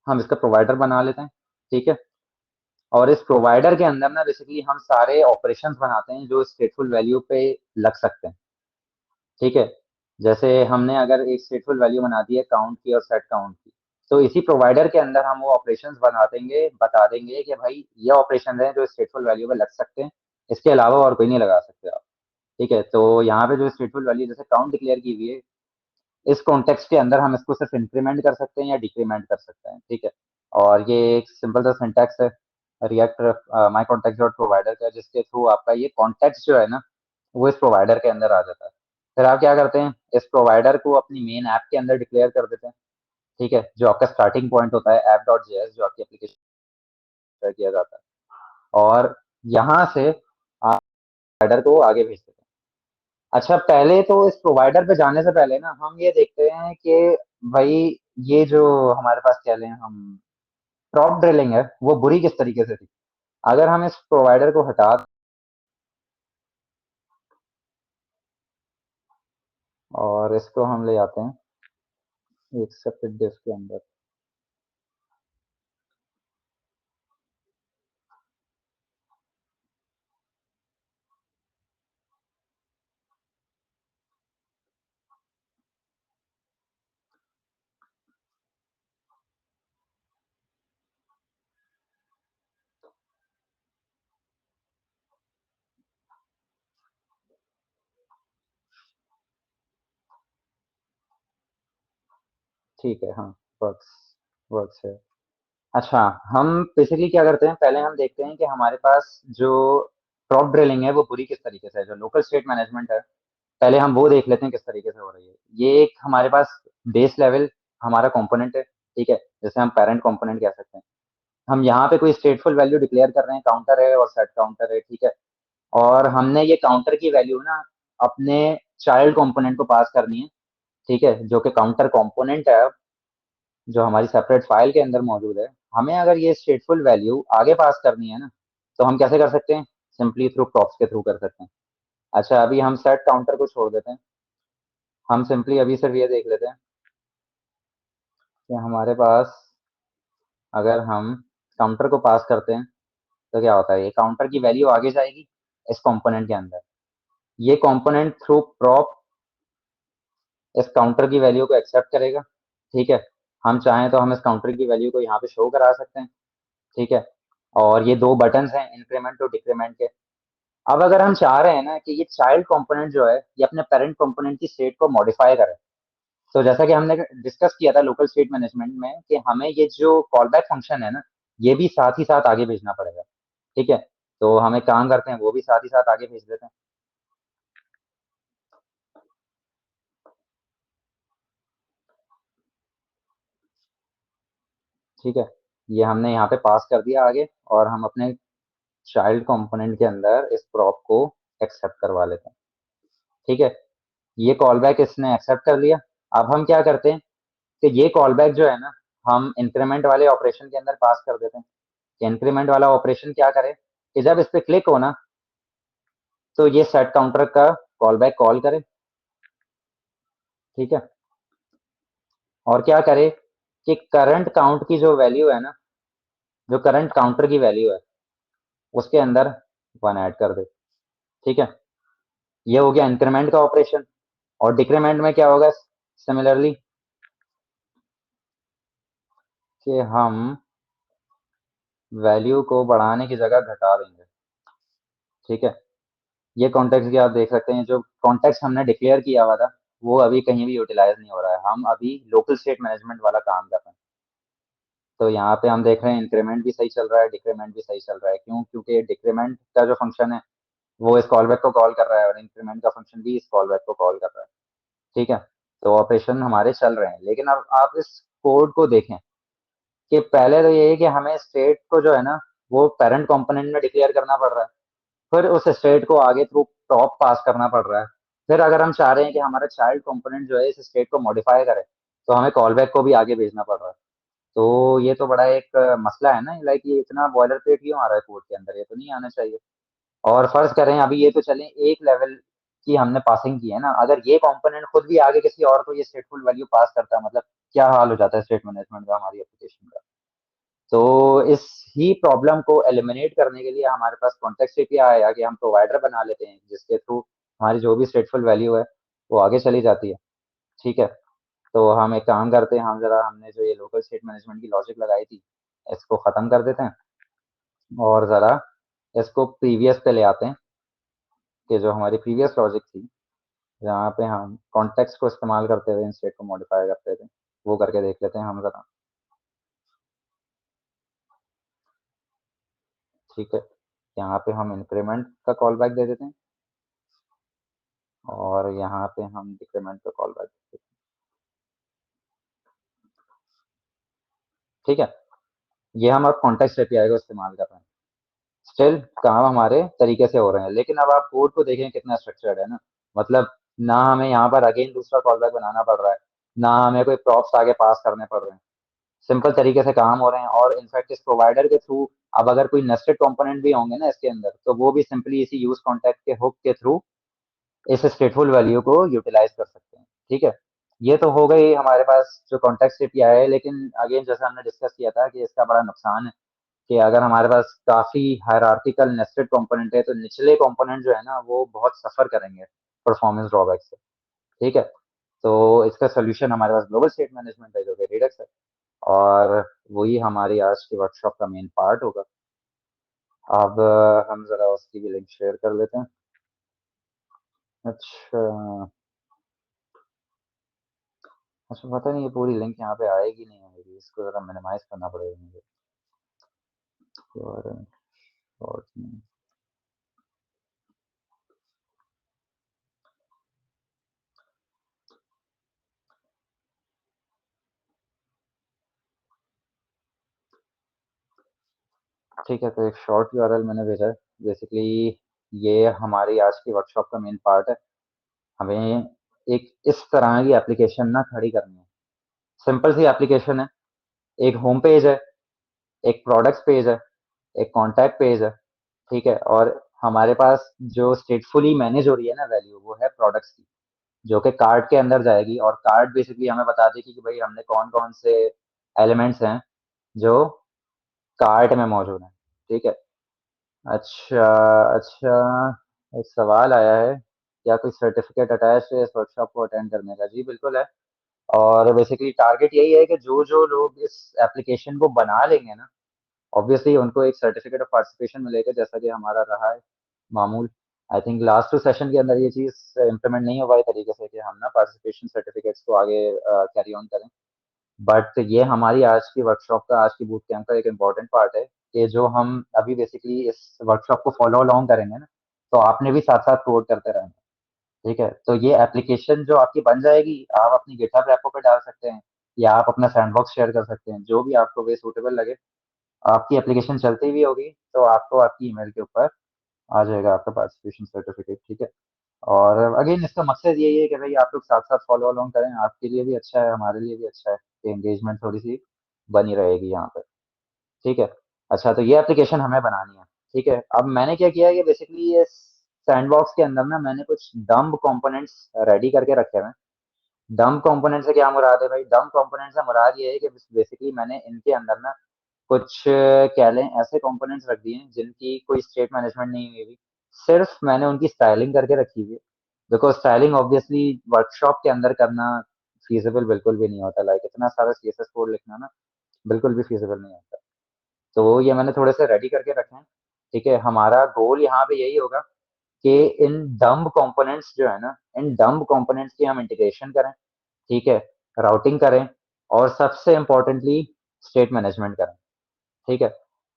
हम इसका प्रोवाइडर बना लेते हैं। ठीक है। और इस प्रोवाइडर के अंदर ना बेसिकली हम सारे ऑपरेशंस बनाते हैं जो स्टेटफुल वैल्यू पे लग सकते हैं। ठीक है। जैसे हमने अगर एक स्टेटफुल वैल्यू बना दी है काउंट की और सेट काउंट की, तो इसी प्रोवाइडर के अंदर हम वो ऑपरेशंस बना देंगे, बता देंगे कि भाई ये ऑपरेशन है जो स्टेटफुल वैल्यू पे लग सकते हैं, इसके अलावा और कोई नहीं लगा सकते आप। ठीक है। तो यहाँ पे जो स्टेटफुल वैल्यू जैसे काउंट डिक्लेयर की हुई है, इस कॉन्टेक्स्ट के अंदर हम इसको सिर्फ इंक्रीमेंट कर सकते हैं या डिक्रीमेंट कर सकते हैं। ठीक है। और ये एक सिंपल सा सिंटैक्स है react my contact dot provider का, जिसके थ्रू आपका ये कॉन्टेक्स्ट जो है ना, वो इस प्रोवाइडर के अंदर आ जाता है। फिर आप क्या करते हैं, इस प्रोवाइडर को अपनी मेन ऐप के अंदर डिक्लेयर कर देते हैं। ठीक है, जो आपका स्टार्टिंग पॉइंट होता है ऐप डॉट जेएस, जो आपकी एप्लीकेशन पर किया जाता है। और यहाँ से आप प्रोवाइडर को आगे भेज देते हैं। अच्छा, पहले तो इस प्रोवाइडर पे जाने से पहले ना हम ये देखते हैं कि भाई ये जो हमारे पास कह लें हम प्रॉप ड्रिलिंग है, वो बुरी किस तरीके से थी। अगर हम इस प्रोवाइडर को हटा और इसको हम ले आते हैं एक सेपरेट डिस्क के अंदर। ठीक है, हाँ, वर्क्स वर्क्स है। अच्छा, हम बेसिकली क्या करते हैं, पहले हम देखते हैं कि हमारे पास जो प्रॉप ड्रिलिंग है वो पूरी किस तरीके से है, जो लोकल स्टेट मैनेजमेंट है। पहले हम वो देख लेते हैं किस तरीके से हो रही है। ये एक हमारे पास बेस लेवल हमारा कंपोनेंट है। ठीक है, जैसे हम पेरेंट कंपोनेंट कह सकते हैं। हम यहाँ पे कोई स्टेटफुल वैल्यू डिक्लेयर कर रहे हैं, काउंटर है और सेट काउंटर है। ठीक है। और हमने ये काउंटर की वैल्यू ना अपने चाइल्ड कंपोनेंट को पास करनी है। ठीक है, जो कि काउंटर कंपोनेंट है, जो हमारी सेपरेट फाइल के अंदर मौजूद है। हमें अगर ये स्टेटफुल वैल्यू आगे पास करनी है ना, तो हम कैसे कर सकते हैं, सिंपली थ्रू प्रॉप्स के थ्रू कर सकते हैं। अच्छा, अभी हम सेट काउंटर को छोड़ देते हैं। हम सिंपली अभी सिर्फ ये देख लेते हैं कि हमारे पास अगर हम काउंटर को पास करते हैं तो क्या होता है, ये काउंटर की वैल्यू आगे जाएगी इस कंपोनेंट के अंदर। ये कंपोनेंट थ्रू प्रॉप इस काउंटर की वैल्यू को एक्सेप्ट करेगा। ठीक है। हम चाहें तो हम इस काउंटर की वैल्यू को यहाँ पे शो करा सकते हैं। ठीक है। और ये दो बटन्स हैं इंक्रीमेंट और डिक्रीमेंट के। अब अगर हम चाह रहे हैं ना कि ये चाइल्ड कंपोनेंट जो है ये अपने पेरेंट कंपोनेंट की स्टेट को मॉडिफाई करे, तो जैसा कि हमने डिस्कस किया था लोकल स्टेट मैनेजमेंट में कि हमें ये जो कॉल बैक फंक्शन है ना, ये भी साथ ही साथ आगे भेजना पड़ेगा। ठीक है। तो हम एक काम करते हैं, वो भी साथ ही साथ आगे भेज देते हैं। ठीक है, ये हमने यहाँ पे पास कर दिया आगे, और हम अपने चाइल्ड कंपोनेंट के अंदर इस प्रॉप को एक्सेप्ट करवा लेते हैं। ठीक है, ये कॉल बैक इसने एक्सेप्ट कर लिया। अब हम क्या करते हैं कि ये कॉल बैक जो है ना, हम इंक्रीमेंट वाले ऑपरेशन के अंदर पास कर देते हैं। इंक्रीमेंट वाला ऑपरेशन क्या करे कि जब इस पे क्लिक हो ना, तो ये सेट काउंटर का कॉल बैक कॉल करे, ठीक है। और क्या करे कि करंट काउंट की जो वैल्यू है ना, जो करंट काउंटर की वैल्यू है उसके अंदर 1 ऐड कर दे, ठीक है। ये हो गया इंक्रीमेंट का ऑपरेशन। और डिक्रीमेंट में क्या होगा सिमिलरली, कि हम वैल्यू को बढ़ाने की जगह घटा देंगे, ठीक है। ये कॉन्टेक्स्ट भी आप देख सकते हैं, जो कॉन्टेक्स्ट हमने डिक्लेयर किया हुआ था वो अभी कहीं भी यूटिलाइज नहीं हो रहा है, हम अभी लोकल स्टेट मैनेजमेंट वाला काम कर रहे हैं। तो यहाँ पे हम देख रहे हैं इंक्रीमेंट भी सही चल रहा है, डिक्रीमेंट भी सही चल रहा है। क्यों? क्योंकि डिक्रीमेंट का जो फंक्शन है वो इस कॉलबैक को कॉल कर रहा है, और इंक्रीमेंट का फंक्शन भी इस कॉलबैक को कॉल कर रहा है, ठीक है। तो ऑपरेशन हमारे चल रहे हैं। लेकिन अब आप इस कोड को देखें कि पहले तो ये है कि हमें स्टेट को जो है ना वो पेरेंट कंपोनेंट में डिक्लेयर करना पड़ रहा है, फिर उस स्टेट को आगे थ्रू टॉप पास करना पड़ रहा है। फिर अगर हम चाह रहे हैं कि हमारा चाइल्ड कंपोनेंट जो है इस स्टेट को मॉडिफाई करे, तो हमें कॉलबैक को भी आगे भेजना पड़ रहा है। तो ये तो बड़ा एक मसला है ना, लाइक ये इतना बॉयलर प्लेट क्यों आ रहा है कोड के अंदर, ये तो नहीं आना चाहिए। और फर्ज करें अभी ये तो चलें एक लेवल की हमने पासिंग की है ना, अगर ये कंपोनेंट खुद भी आगे किसी और को ये स्टेटफुल वैल्यू पास करता है, मतलब क्या हाल हो जाता है स्टेट मैनेजमेंट का हमारी एप्लीकेशन का। तो इस ही प्रॉब्लम को एलिमिनेट करने के लिए हमारे पास कॉन्टेक्स्ट एपीआई आया कि हम प्रोवाइडर बना लेते हैं जिसके थ्रू हमारी जो भी स्टेटफुल वैल्यू है वो आगे चली जाती है, ठीक है। तो हम एक काम करते हैं, हमने जो ये लोकल स्टेट मैनेजमेंट की लॉजिक लगाई थी इसको खत्म कर देते हैं, और जरा इसको प्रीवियस पे ले आते हैं, कि जो हमारी प्रीवियस लॉजिक थी जहाँ पे हम कॉन्टेक्स्ट को इस्तेमाल करते हुए इन स्टेट को मॉडिफाई करते थे, वो करके देख लेते हैं हम जरा, ठीक है। यहाँ पे हम इंक्रीमेंट का कॉल बैक दे देते हैं, और यहाँ पे हम डिक्रीमेंट का कॉल बैक दे देते हैं, ठीक है। ये हम अब कॉन्टेक्स्ट एपीआई को इस्तेमाल कर रहे हैं। स्टिल काम हमारे तरीके से हो रहे हैं, लेकिन अब आप कोड को देखें कितना स्ट्रक्चर्ड है ना। मतलब ना हमें यहाँ पर अगेन दूसरा कॉल बैक बनाना पड़ रहा है, ना हमें कोई प्रॉप्स आगे पास करने पड़ रहे हैं, सिंपल तरीके से काम हो रहे हैं। और इनफैक्ट इस प्रोवाइडर के थ्रू अब अगर कोई नेस्टेड कंपोनेंट भी होंगे ना इसके अंदर, तो वो भी सिंपली इसी यूज कॉन्टैक्ट के हुक के थ्रू इस स्टेटफुल वैल्यू को यूटिलाइज कर सकते हैं, ठीक है। ये तो हो गई हमारे पास जो कॉन्टेक्स्ट एपीआई है, लेकिन अगेन जैसा हमने डिस्कस किया था कि इसका बड़ा नुकसान है कि अगर हमारे पास काफी हायरार्किकल नेस्टेड कंपोनेंट है तो निचले कंपोनेंट जो है ना वो बहुत सफर करेंगे परफॉर्मेंस ड्रॉबैक से, ठीक है। तो इसका सोल्यूशन हमारे पास ग्लोबल स्टेट मैनेजमेंट है जो कि रिडक्स है, और वही हमारी आज की वर्कशॉप का मेन पार्ट होगा। अब हम जरा उसकी भी लिंक शेयर कर लेते हैं। अच्छा, अच्छा पता नहीं ये पूरी लिंक यहाँ पे आएगी नहीं आएगी, इसको जरा मिनिमाइज करना पड़ेगा मुझे। और ठीक है, तो एक शॉर्ट यूआरएल मैंने भेजा है। बेसिकली ये हमारी आज की वर्कशॉप का मेन पार्ट है। हमें एक इस तरह की एप्लीकेशन ना खड़ी करनी है। सिंपल सी एप्लीकेशन है, एक होम पेज है, एक प्रोडक्ट्स पेज है, एक कॉन्टैक्ट पेज है, ठीक है। और हमारे पास जो स्टेटफुली मैनेज हो रही है ना वैल्यू, वो है प्रोडक्ट्स की, जो कि कार्ड के अंदर जाएगी। और कार्ड बेसिकली हमें बता देगी कि भाई हमने कौन कौन से एलिमेंट्स हैं जो कार्ट में मौजूद हैं, ठीक है। अच्छा, अच्छा, एक सवाल आया है, क्या कोई सर्टिफिकेट अटैच है इस वर्कशॉप को अटेंड करने का? जी बिल्कुल है। और बेसिकली टारगेट यही है कि जो जो लोग इस एप्लीकेशन को बना लेंगे ना, ऑब्वियसली उनको एक सर्टिफिकेट ऑफ पार्टिसिपेशन मिलेगा, जैसा कि हमारा रहा है मामूल। I think last two session के अंदर ये चीज़ इम्प्लीमेंट नहीं हो पाई तरीके से कि हम ना पार्टिसिपेशन सर्टिफिकेट्स को आगे कैरी ऑन करें। बट ये हमारी आज की वर्कशॉप का, आज की बूट कैंप का एक इम्पॉर्टेंट पार्ट है कि जो हम अभी बेसिकली इस वर्कशॉप को फॉलो अलोंग करेंगे ना, तो आपने भी साथ साथ कोड करते रहना, ठीक है। तो ये एप्लीकेशन जो आपकी बन जाएगी, आप अपनी गिटहब रेपो पे डाल सकते हैं, या आप अपना सैंडबॉक्स शेयर कर सकते हैं, जो भी आपको वे सूटेबल लगे। आपकी एप्लीकेशन चलती भी होगी तो आपको आपकी ईमेल के ऊपर आ जाएगा आपका पार्टिसिपेशन सर्टिफिकेट, ठीक है। और अगेन इसका मकसद यही है कि भाई आप लोग साथ साथ फॉलो अलोंग करें, आपके लिए भी अच्छा है, हमारे लिए भी अच्छा है कि एंगेजमेंट थोड़ी सी बनी रहेगी यहाँ पे, ठीक है। अच्छा, तो ये एप्लीकेशन हमें बनानी है, ठीक है। अब मैंने क्या किया है कि बेसिकली ये सैंडबॉक्स के अंदर ना मैंने कुछ डम्ब कंपोनेंट्स रेडी करके रखे हुए हैं। डम्ब कंपोनेंट से क्या मुराद है भाई? डम्ब कंपोनेंट से मुराद ये है कि बेसिकली मैंने इनके अंदर ना कुछ कह लें ऐसे कंपोनेंट्स रख दिए हैं जिनकी कोई स्टेट मैनेजमेंट नहीं हुई हुई। सिर्फ मैंने उनकी स्टाइलिंग करके रखी हुई है। बिकॉज स्टाइलिंग ऑब्वियसली वर्कशॉप के अंदर करना फीजिबल बिल्कुल भी नहीं होता। लाइक इतना सारा सीएसएस कोड लिखना ना बिल्कुल भी फीजिबल नहीं होता। तो ये मैंने थोड़े से रेडी करके रखे हैं। ठीक है, हमारा गोल यहाँ पे यही होगा कि इन डम्ब कंपोनेंट्स जो है ना, इन डम्ब कंपोनेंट्स की हम इंटीग्रेशन करें। ठीक है, राउटिंग करें और सबसे इम्पोर्टेंटली स्टेट मैनेजमेंट करें। ठीक है,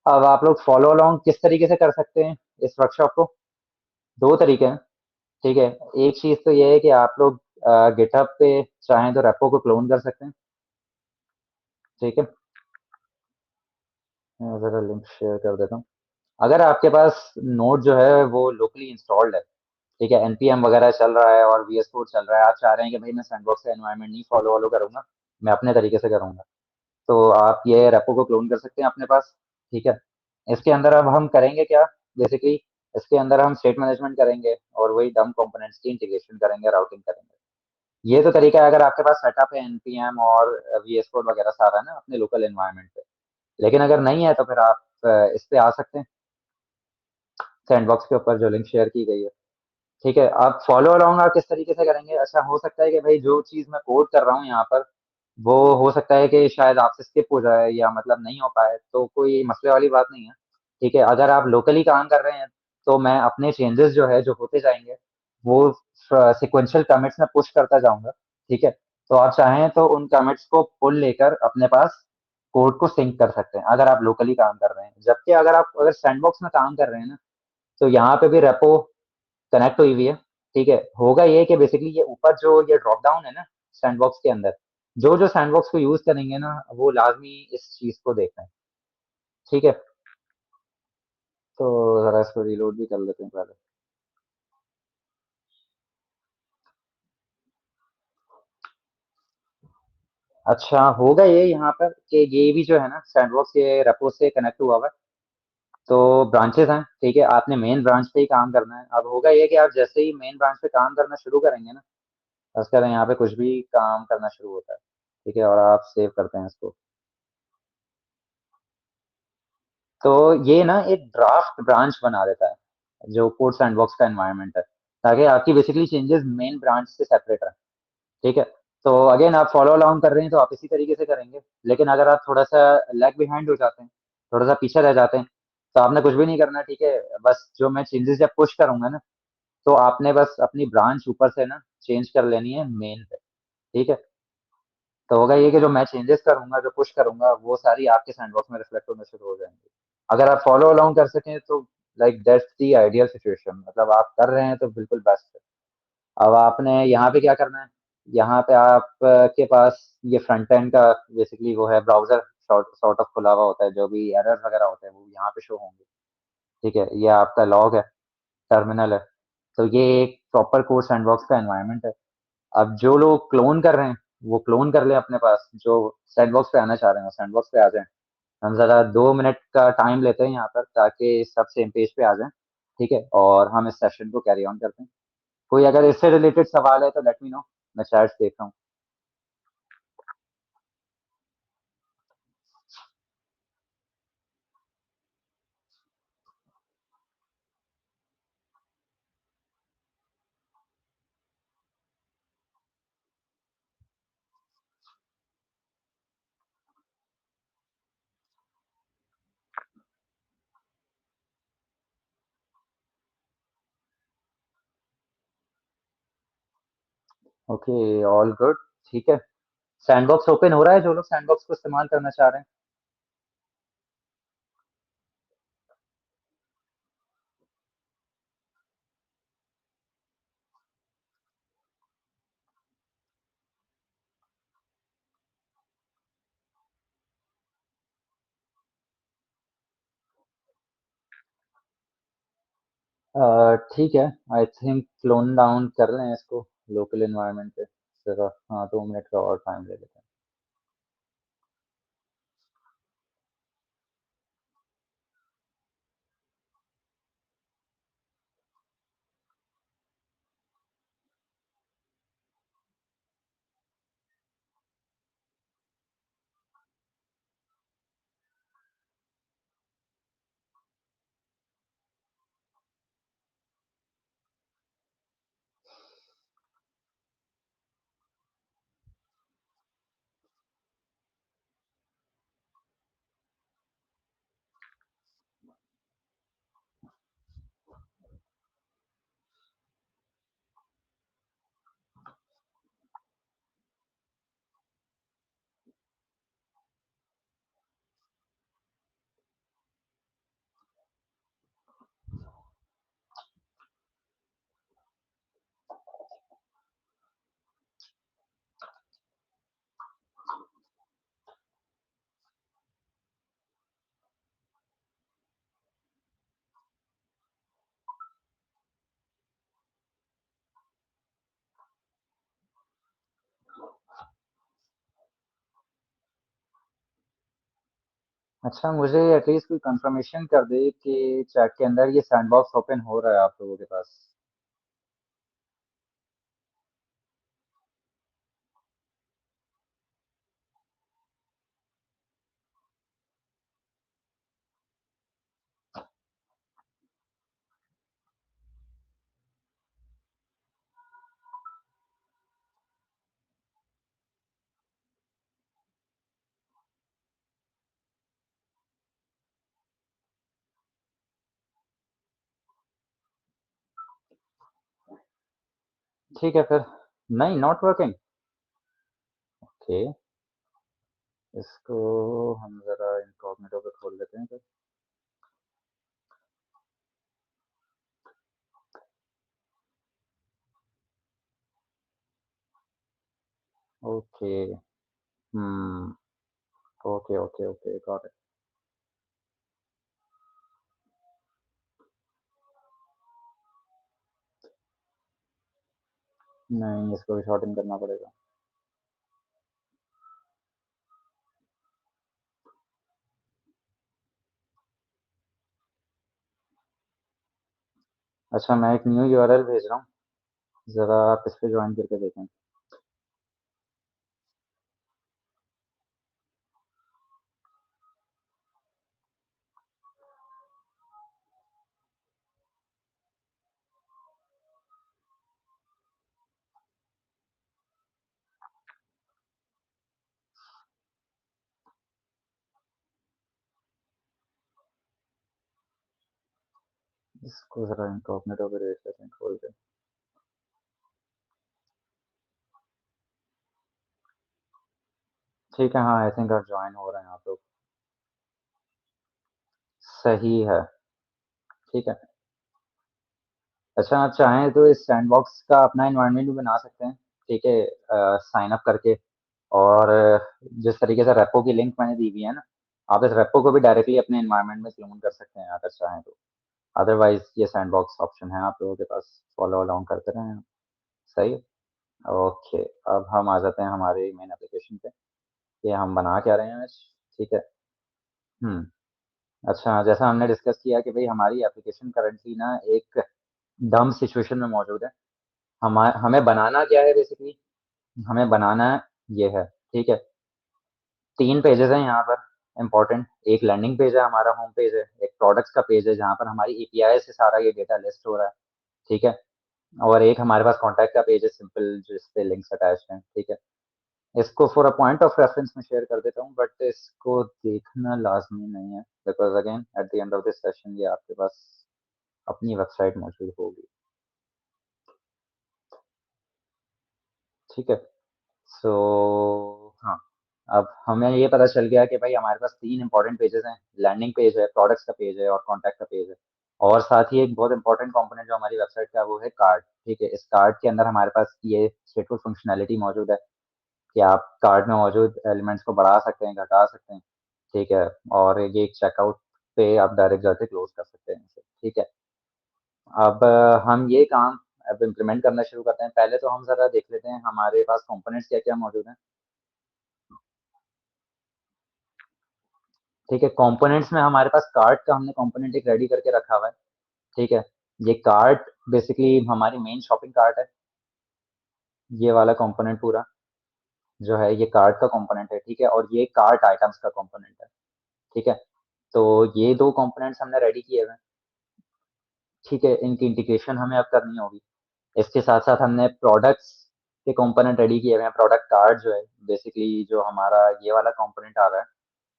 अब आप लोग फॉलो अलोंग किस तरीके से कर सकते हैं इस वर्कशॉप को? दो तरीके हैं। ठीक है, एक चीज तो ये है कि आप लोग गिटहब पे चाहें तो रेपो को क्लोन कर सकते हैं। ठीक है, मैं जरा लिंक शेयर कर देता हूँ। अगर आपके पास नोड जो है वो लोकली इंस्टॉल्ड है, ठीक है, एनपीएम वगैरह चल रहा है और वीएस कोड चल रहा है, आप चाह रहे हैं कि भाई मैं सैंडबॉक्स का एनवायरनमेंट नहीं फॉलो वॉलो करूंगा, मैं अपने तरीके से करूंगा, तो आप ये रेपो को क्लोन कर सकते हैं अपने पास। ठीक है, इसके अंदर अब हम करेंगे क्या? बेसिकली इसके अंदर हम स्टेट मैनेजमेंट करेंगे और वही डम कंपोनेंट्स की इंटीग्रेशन करेंगे, राउटिंग करेंगे। ये तो तरीका है अगर आपके पास सेटअप है एनपीएम और वीएस कोड वगैरह सारा ना अपने लोकल एनवायरनमेंट पे। लेकिन अगर नहीं है तो फिर आप इस पे आ सकते हैं, सैंडबॉक्स के ऊपर जो लिंक शेयर की गई है। ठीक है, आप फॉलो अलोंग आप किस तरीके से करेंगे? अच्छा, हो सकता है कि भाई जो चीज मैं कोड कर रहा हूँ यहाँ पर वो हो सकता है कि शायद आपसे स्किप हो जाए या मतलब नहीं हो पाए, तो कोई मसले वाली बात नहीं है। ठीक है, अगर आप लोकली काम कर रहे हैं तो मैं अपने चेंजेस जो है जो होते जाएंगे वो सिक्वेंशियल कमिट्स में पुश करता जाऊंगा। ठीक है, तो आप चाहें तो उन कमिट्स को पुल लेकर अपने पास कोड को सिंक कर सकते हैं अगर आप लोकली काम कर रहे हैं। जबकि अगर सैंडबॉक्स में काम कर रहे हैं ना, तो यहाँ पे भी रेपो कनेक्ट हुई हुई है। ठीक है, होगा ये कि बेसिकली ये ऊपर जो ये ड्रॉप डाउन है ना सैंडबॉक्स के अंदर, जो जो सैंडबॉक्स को यूज करेंगे ना वो लाजमी इस चीज को देख रहे हैं। ठीक है, तो जरा इसको रिलोड भी कर लेते हैं पहले। अच्छा, होगा ये यहाँ पर कि ये भी जो है ना सैंडबॉक्स के रेपो से कनेक्ट हुआ हुआ है। तो ब्रांचेस हैं, ठीक है, आपने मेन ब्रांच पे ही काम करना है। अब होगा ये कि आप जैसे ही मेन ब्रांच पे काम करना शुरू करेंगे ना, बस करें यहाँ पे कुछ भी काम करना शुरू होता है। ठीक है, और आप सेव करते हैं इसको। तो ये ना एक ड्राफ्ट ब्रांच बना देता है जो कोड सैंडबॉक्स का एनवायरनमेंट है, ताकि आपकी बेसिकली चेंजेस मेन ब्रांच से सेपरेट रहे। ठीक है, तो अगेन आप फॉलो अलाउंग कर रहे हैं तो आप इसी तरीके से करेंगे। लेकिन अगर आप थोड़ा सा लैग बिहाइंड हो जाते हैं, थोड़ा सा पीछे रह जाते हैं, तो आपने कुछ भी नहीं करना। ठीक है, बस जो मैं चेंजेस जब पुश करूंगा ना, तो आपने बस अपनी ब्रांच ऊपर से ना चेंज कर लेनी है मेन पे। ठीक है, तो होगा ये कि जो मैं चेंजेस करूंगा, जो पुश करूंगा, वो सारी आपके सैंडबॉक्स में रिफ्लेक्ट होना शुरू हो जाएंगे। अगर आप फॉलो अलाउंग कर सकें तो like that's the ideal situation, मतलब आप कर रहे हैं तो बिल्कुल बेस्ट है। अब आपने यहाँ पे क्या करना है? यहाँ पे आप के पास ये फ्रंट एंड का बेसिकली वो है ब्राउजर सॉर्ट ऑफ खुला हुआ होता है, जो भी एरर वगैरह होते हैं वो यहाँ पे शो होंगे। ठीक है, ये आपका लॉग है, टर्मिनल है। तो ये एक प्रॉपर कोड सैंडबॉक्स का एनवायरनमेंट है। अब जो लोग क्लोन कर रहे हैं वो क्लोन कर ले अपने पास, जो सैंडबॉक्स पे आना चाह रहे हैं सैंडबॉक्स पे आ जाएं। हम जरा 2 मिनट का टाइम लेते हैं यहाँ पर ताकि सब सेम पेज पे आ जाएं। ठीक है, और हम इस सेशन को कैरी ऑन करते हैं। कोई अगर इससे रिलेटेड सवाल है तो लेट मी नो, मैं चैट देख रहा हूँ। Okay, all good. ठीक है, सैंडबॉक्स ओपन हो रहा है, जो लोग सैंडबॉक्स को इस्तेमाल करना चाह रहे हैं। ठीक है, आई थिंक क्लोन डाउन कर लें इसको लोकल एनवायरनमेंट पे। जरा हाँ, 2 मिनट का और टाइम ले लेते हैं। अच्छा, मुझे एटलीस्ट कोई कंफर्मेशन कर दे कि चैट के अंदर ये सैंडबॉक्स ओपन हो रहा है आप लोगों के पास। ठीक है फिर। नहीं, नॉट वर्किंग। ओके, इसको हम ज़रा इनकॉग्निटो पे खोल लेते हैं फिर। Okay. Hmm. Okay okay okay, got it. नहीं, इसको भी शॉर्ट इन करना पड़ेगा। अच्छा, मैं एक न्यू यूआरएल भेज रहा हूँ, ज़रा आप इस पे ज्वाइन करके देखें। इसको ज़रा इनकॉग्निटो पे देख लेते हैं खोल के। ठीक है, हाँ, आई थिंक आप ज्वाइन हो रहे हैं आप लोग। सही है। ठीक है। अच्छा, आप चाहें तो इस सैंडबॉक्स का अपना एनवायरनमेंट भी बना सकते हैं। ठीक है, साइन अप करके। और जिस तरीके से रेपो की लिंक मैंने दी हुई है ना, आप इस रेपो को भी डायरेक्टली अपने एनवायरनमेंट में क्लोन कर सकते हैं अगर चाहें तो। अदरवाइज ये सैंडबॉक्स ऑप्शन है आप लोगों के पास, फॉलो अलाउंग करते रहें। सही है। ओके। अब हम आ जाते हैं हमारे मेन एप्लीकेशन पे कि हम बना क्या रहे हैं आज। ठीक है। हम्म। अच्छा, जैसा हमने डिस्कस किया कि भाई हमारी एप्लीकेशन करंटली ना एक डम सिचुएशन में मौजूद है। हमें बनाना क्या है बेसिकली, हमें बनाना ये है। ठीक है। 3 पेजेज़ हैं यहाँ पर इम्पोर्टेंट। एक लैंडिंग पेज है, हमारा होम पेज है, एक प्रोडक्ट्स का पेज है जहाँ पर हमारी एपीआई से सारा ये डेटा लिस्ट हो रहा है। ठीक है। और एक हमारे पास कॉन्टैक्ट का पेज है सिंपल, जिस पे लिंक्स अटैच्ड हैं। ठीक है। इसको for a point of reference में शेयर कर देता हूँ, बट इसको देखना लाज़मी नहीं है, because again at the end of this session ये आपके पास अपनी वेबसाइट मौजूद होगी। ठीक है। सो हाँ, अब हमें ये पता चल गया कि भाई हमारे पास 3 इंपॉर्टेंट पेजेस हैं। लैंडिंग पेज है, प्रोडक्ट्स का पेज है और कॉन्टैक्ट का पेज है। और साथ ही एक बहुत इंपॉर्टेंट कंपोनेंट जो हमारी वेबसाइट का है वो है कार्ड। ठीक है। इस कार्ड के अंदर हमारे पास ये स्टेटफुल फंक्शनैलिटी मौजूद है कि आप कार्ड में मौजूद एलिमेंट्स को बढ़ा सकते हैं, घटा सकते हैं। ठीक है। और ये चेकआउट पे आप डायरेक्ट जाके क्लोज कर सकते हैं इसे। ठीक है। अब हम ये काम अब इम्प्लीमेंट करना शुरू करते हैं। पहले तो हम ज़रा देख लेते हैं हमारे पास कंपोनेंट्स क्या-क्या मौजूद हैं। ठीक है। कंपोनेंट्स में हमारे पास कार्ट का हमने कंपोनेंट एक रेडी करके रखा हुआ है। ठीक है। ये कार्ट बेसिकली हमारी मेन शॉपिंग कार्ट है। ये वाला कंपोनेंट पूरा जो है ये कार्ट का कंपोनेंट है। ठीक है। और ये कार्ट आइटम्स का कंपोनेंट है। ठीक है। तो ये 2 कंपोनेंट्स हमने रेडी किए हुए हैं। ठीक है। इनकी इंटीग्रेशन हमें अब करनी होगी। इसके साथ-साथ हमने प्रोडक्ट्स के कंपोनेंट रेडी किए हुए हैं। प्रोडक्ट कार्ड जो है बेसिकली जो हमारा ये वाला कंपोनेंट आ रहा है,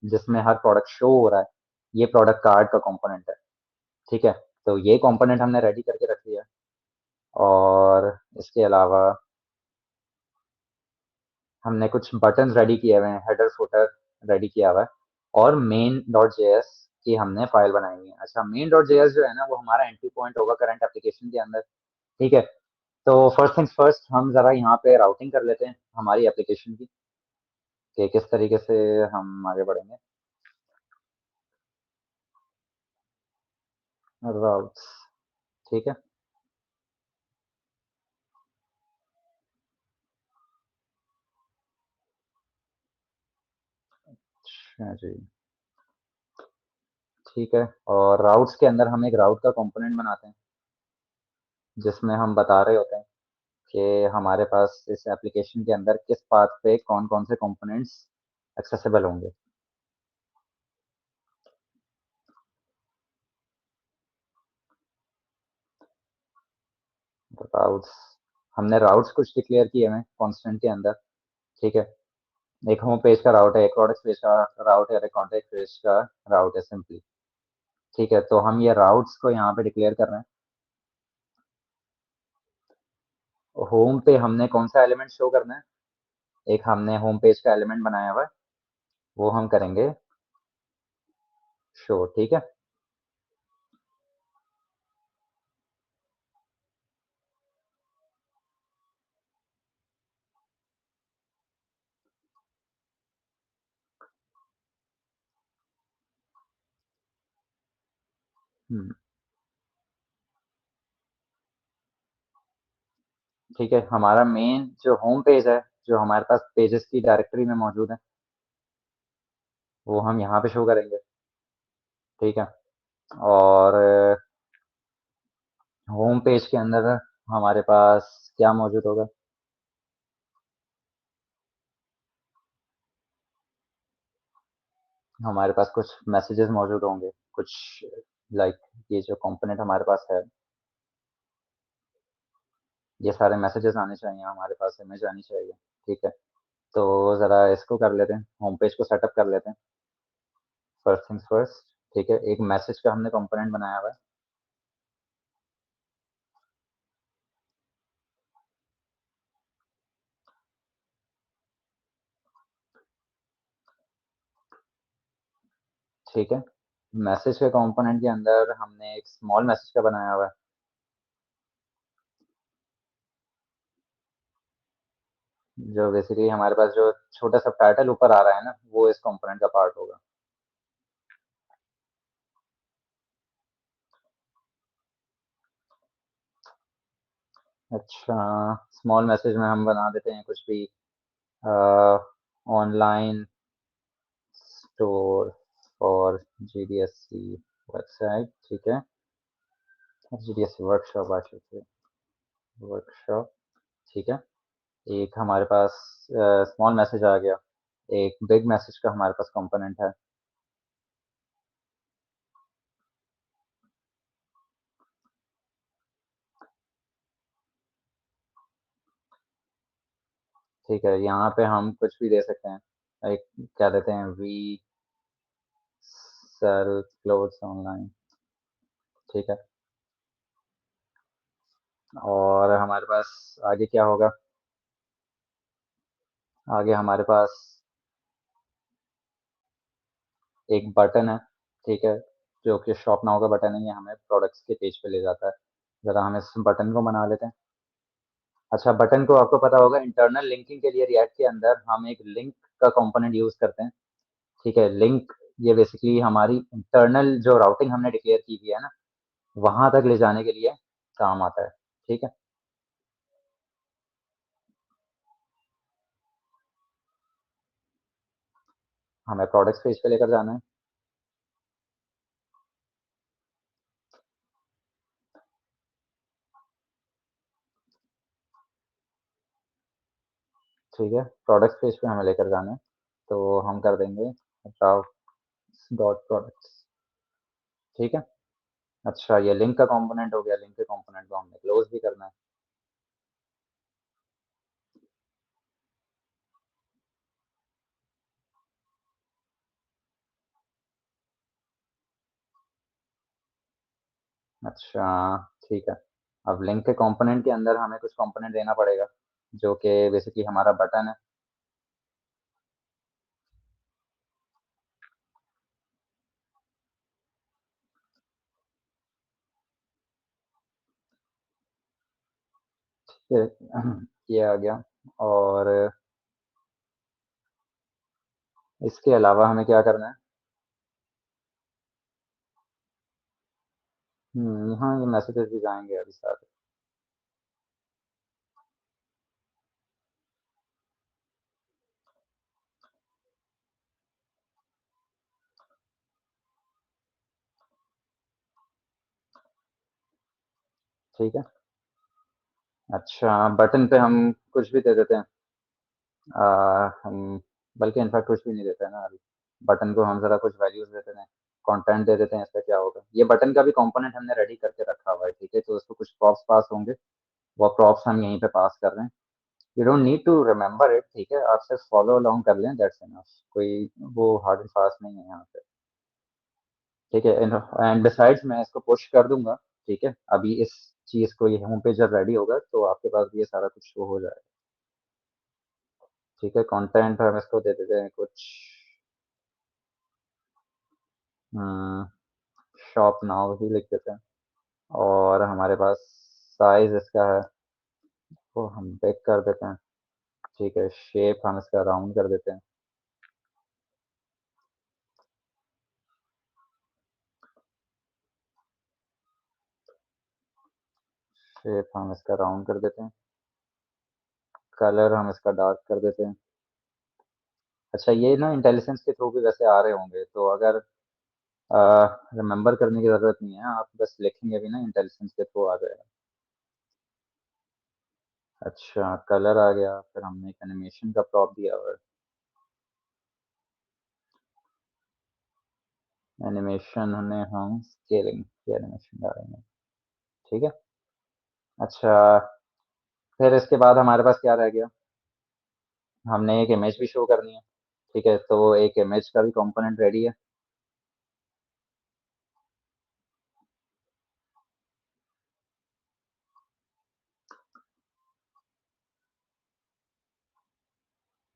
जिसमें हर प्रोडक्ट शो हो रहा है, ये प्रोडक्ट कार्ड का कंपोनेंट है। ठीक है। तो ये कंपोनेंट हमने रेडी करके रख लिया। और इसके अलावा हमने कुछ बटन्स रेडी किए हुए हैं, हेडर फुटर रेडी किया हुआ है। और मेन डॉट जेएस की हमने फाइल बनाई हुई है। अच्छा, मेन डॉट जेएस जो है ना वो हमारा एंट्री पॉइंट होगा करंट एप्लीकेशन के अंदर। ठीक है। तो फर्स्ट थिंग्स फर्स्ट, हम जरा यहाँ पे राउटिंग कर लेते हैं हमारी एप्लीकेशन की कि किस तरीके से हम आगे बढ़ेंगे। राउट्स। ठीक है। अच्छा जी। ठीक है। और राउट्स के अंदर हम एक राउट का कंपोनेंट बनाते हैं, जिसमें हम बता रहे होते हैं कि हमारे पास इस एप्लीकेशन के अंदर किस पाथ पे कौन-कौन से कंपोनेंट्स एक्सेसिबल होंगे। राउट्स, हमने राउट्स कुछ डिक्लेयर किए हैं कांस्टेंट के अंदर, ठीक है। एक होम पेज का राउट है, एक प्रोडक्ट पेज का राउट है और एक कॉन्टैक्ट पेज का राउट है सिंपली, ठीक है। तो हम ये राउट्स को यहाँ पे डिक्लेयर कर रहे हैं। होम पे हमने कौन सा एलिमेंट शो करना है, एक हमने होम पेज का एलिमेंट बनाया हुआ है, वो हम करेंगे शो, ठीक है। हम्म, ठीक है। हमारा मेन जो होम पेज है, जो हमारे पास पेजेस की डायरेक्टरी में मौजूद है, वो हम यहाँ पे शो करेंगे, ठीक है। और होम पेज के अंदर हमारे पास क्या मौजूद होगा, हमारे पास कुछ मैसेजेस मौजूद होंगे, कुछ लाइक ये जो कंपोनेंट हमारे पास है, ये सारे मैसेजेस आने चाहिए हमारे पास, इमेज आनी चाहिए, ठीक है। तो ज़रा इसको कर लेते हैं, होम पेज को सेटअप कर लेते हैं। फर्स्ट थिंग्स फर्स्ट, ठीक है। एक मैसेज का हमने कंपोनेंट बनाया हुआ है, ठीक है। मैसेज के कंपोनेंट के अंदर हमने एक स्मॉल मैसेज का बनाया हुआ है, जो बेसिकली हमारे पास जो छोटा सा टाइटल ऊपर आ रहा है ना, वो इस कंपोनेंट का पार्ट होगा। अच्छा, स्मॉल मैसेज में हम बना देते हैं कुछ भी, ऑनलाइन स्टोर और जीडीएससी वेबसाइट, ठीक है। जीडीएससी वर्कशॉप, आशा वर्कशॉप, ठीक है। एक हमारे पास स्मॉल मैसेज आ गया, एक बिग मैसेज का हमारे पास कंपोनेंट है, ठीक है। यहाँ पे हम कुछ भी दे सकते हैं, एक क्या देते हैं, वी सेल क्लोथ्स ऑनलाइन, ठीक है। और हमारे पास आगे क्या होगा, आगे हमारे पास एक बटन है, ठीक है, जो कि शॉप नाउ का बटन है, ये हमें प्रोडक्ट्स के पेज पे ले जाता है। ज़रा हम इस बटन को बना लेते हैं। अच्छा, बटन को आपको पता होगा, इंटरनल लिंकिंग के लिए रिएक्ट के अंदर हम एक लिंक का कंपोनेंट यूज़ करते हैं, ठीक है। लिंक ये बेसिकली हमारी इंटरनल जो राउटिंग हमने डिक्लेयर की हुई है ना, वहाँ तक ले जाने के लिए काम आता है, ठीक है। हमें प्रोडक्ट्स पेज पे लेकर जाना है, ठीक है। प्रोडक्ट्स पेज पे हमें लेकर जाना है, तो हम कर देंगे राउट्स डॉट प्रोडक्ट्स, ठीक है। अच्छा, ये लिंक का कंपोनेंट हो गया, लिंक के कंपोनेंट को हमने क्लोज भी करना है। अच्छा, ठीक है। अब लिंक के कंपोनेंट के अंदर हमें कुछ कंपोनेंट देना पड़ेगा, जो कि बेसिकली हमारा बटन है, ठीक है। ये आ गया। और इसके अलावा हमें क्या करना है, हाँ, ये मैसेजेस भी जाएंगे अभी सारे, ठीक है। अच्छा, बटन पे हम कुछ भी दे देते हैं। हम बल्कि इनफैक्ट कुछ भी नहीं देते हैं ना अभी। बटन को हम ज़रा कुछ वैल्यूज़ दे देते हैं, कंटेंट दे देते हैं, इससे क्या होगा? ये बटन का भी कंपोनेंट हमने रेडी करके रखा हुआ है, ठीक है? तो उसको कुछ प्रॉप्स पास होंगे, वो प्रॉप्स हम यहीं पे पास कर रहे हैं। You don't need to remember it, ठीक है? आप सिर्फ फॉलो अलोंग कर लें, दैट्स इनफ। कोई वो हार्ड एंड फास्ट नहीं है यहाँ पे, ठीक है? एंड बिसाइड्स मैं इसको पुश कर दूंगा, ठीक है? अभी इस चीज़ को, ये होम पेज जब रेडी होगा तो आपके पास भी ये सारा कुछ शो हो जाएगा, ठीक है? कंटेंट हम इसको दे देते हैं कुछ शॉप नाउ ही लिख देते हैं। और हमारे पास साइज इसका है, वो हम बेक कर देते हैं, ठीक है? शेप हम इसका राउंड कर देते हैं। शेप हम इसका राउंड कर देते हैं। कलर हम इसका डार्क कर देते हैं। अच्छा, ये ना इंटेलिजेंस के थ्रू भी वैसे आ रहे होंगे, तो अगर रिमेंबर करने की ज़रूरत नहीं है, आप बस लिखेंगे भी ना, इंटेलिजेंस के थ्रू आ जाएगा। अच्छा, कलर आ गया, फिर हमने एक एनिमेशन का प्रॉप दिया हुआ है। एनिमेशन हमने हम स्केलिंग की एनिमेशन डालेंगे, ठीक है? अच्छा, फिर इसके बाद हमारे पास क्या रह गया? हमने एक इमेज भी शो करनी है, ठीक है? तो एक इमेज का भी कंपोनेंट रेडी है।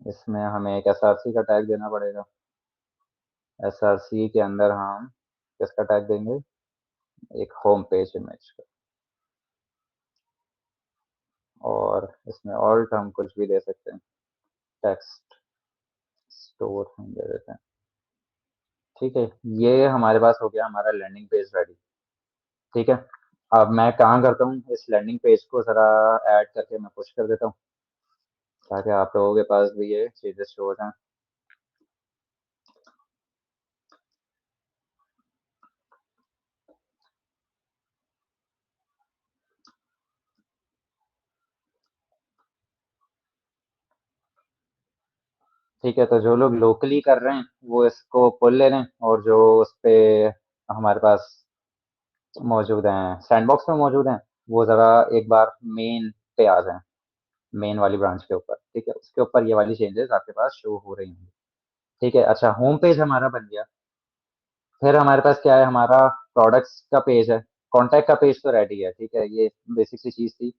इसमें हमें एक एसआरसी का टैग देना पड़ेगा। एसआरसी के अंदर हम किसका टैग देंगे? एक होम पेज इमेज का। और इसमें ऑल्ट हम कुछ भी दे सकते हैं, टेक्स्ट स्टोर हम दे देते हैं, ठीक है? ये हमारे पास हो गया हमारा लैंडिंग पेज रेडी, ठीक है? अब मैं कहाँ करता हूँ, इस लैंडिंग पेज को ज़रा ऐड करके मैं पुश कर देता हूँ, ताकि आप लोगों के पास भी ये चीज़ें शो हो जाएँ। ठीक है, तो जो लोग लोकली कर रहे हैं वो इसको पुल ले लें, और जो उस पे हमारे पास मौजूद हैं, सैंडबॉक्स में मौजूद हैं, वो ज़रा एक बार मेन पे आ जाएँ, मेन वाली ब्रांच के ऊपर, ठीक है? उसके ऊपर ये वाली चेंजेस आपके पास शो हो रही होंगी, ठीक है? अच्छा, होम पेज हमारा बन गया। फिर हमारे पास क्या है? हमारा प्रोडक्ट्स का पेज है, कॉन्टैक्ट का पेज तो रेडी है, ठीक है? ये बेसिक सी चीज़ थी,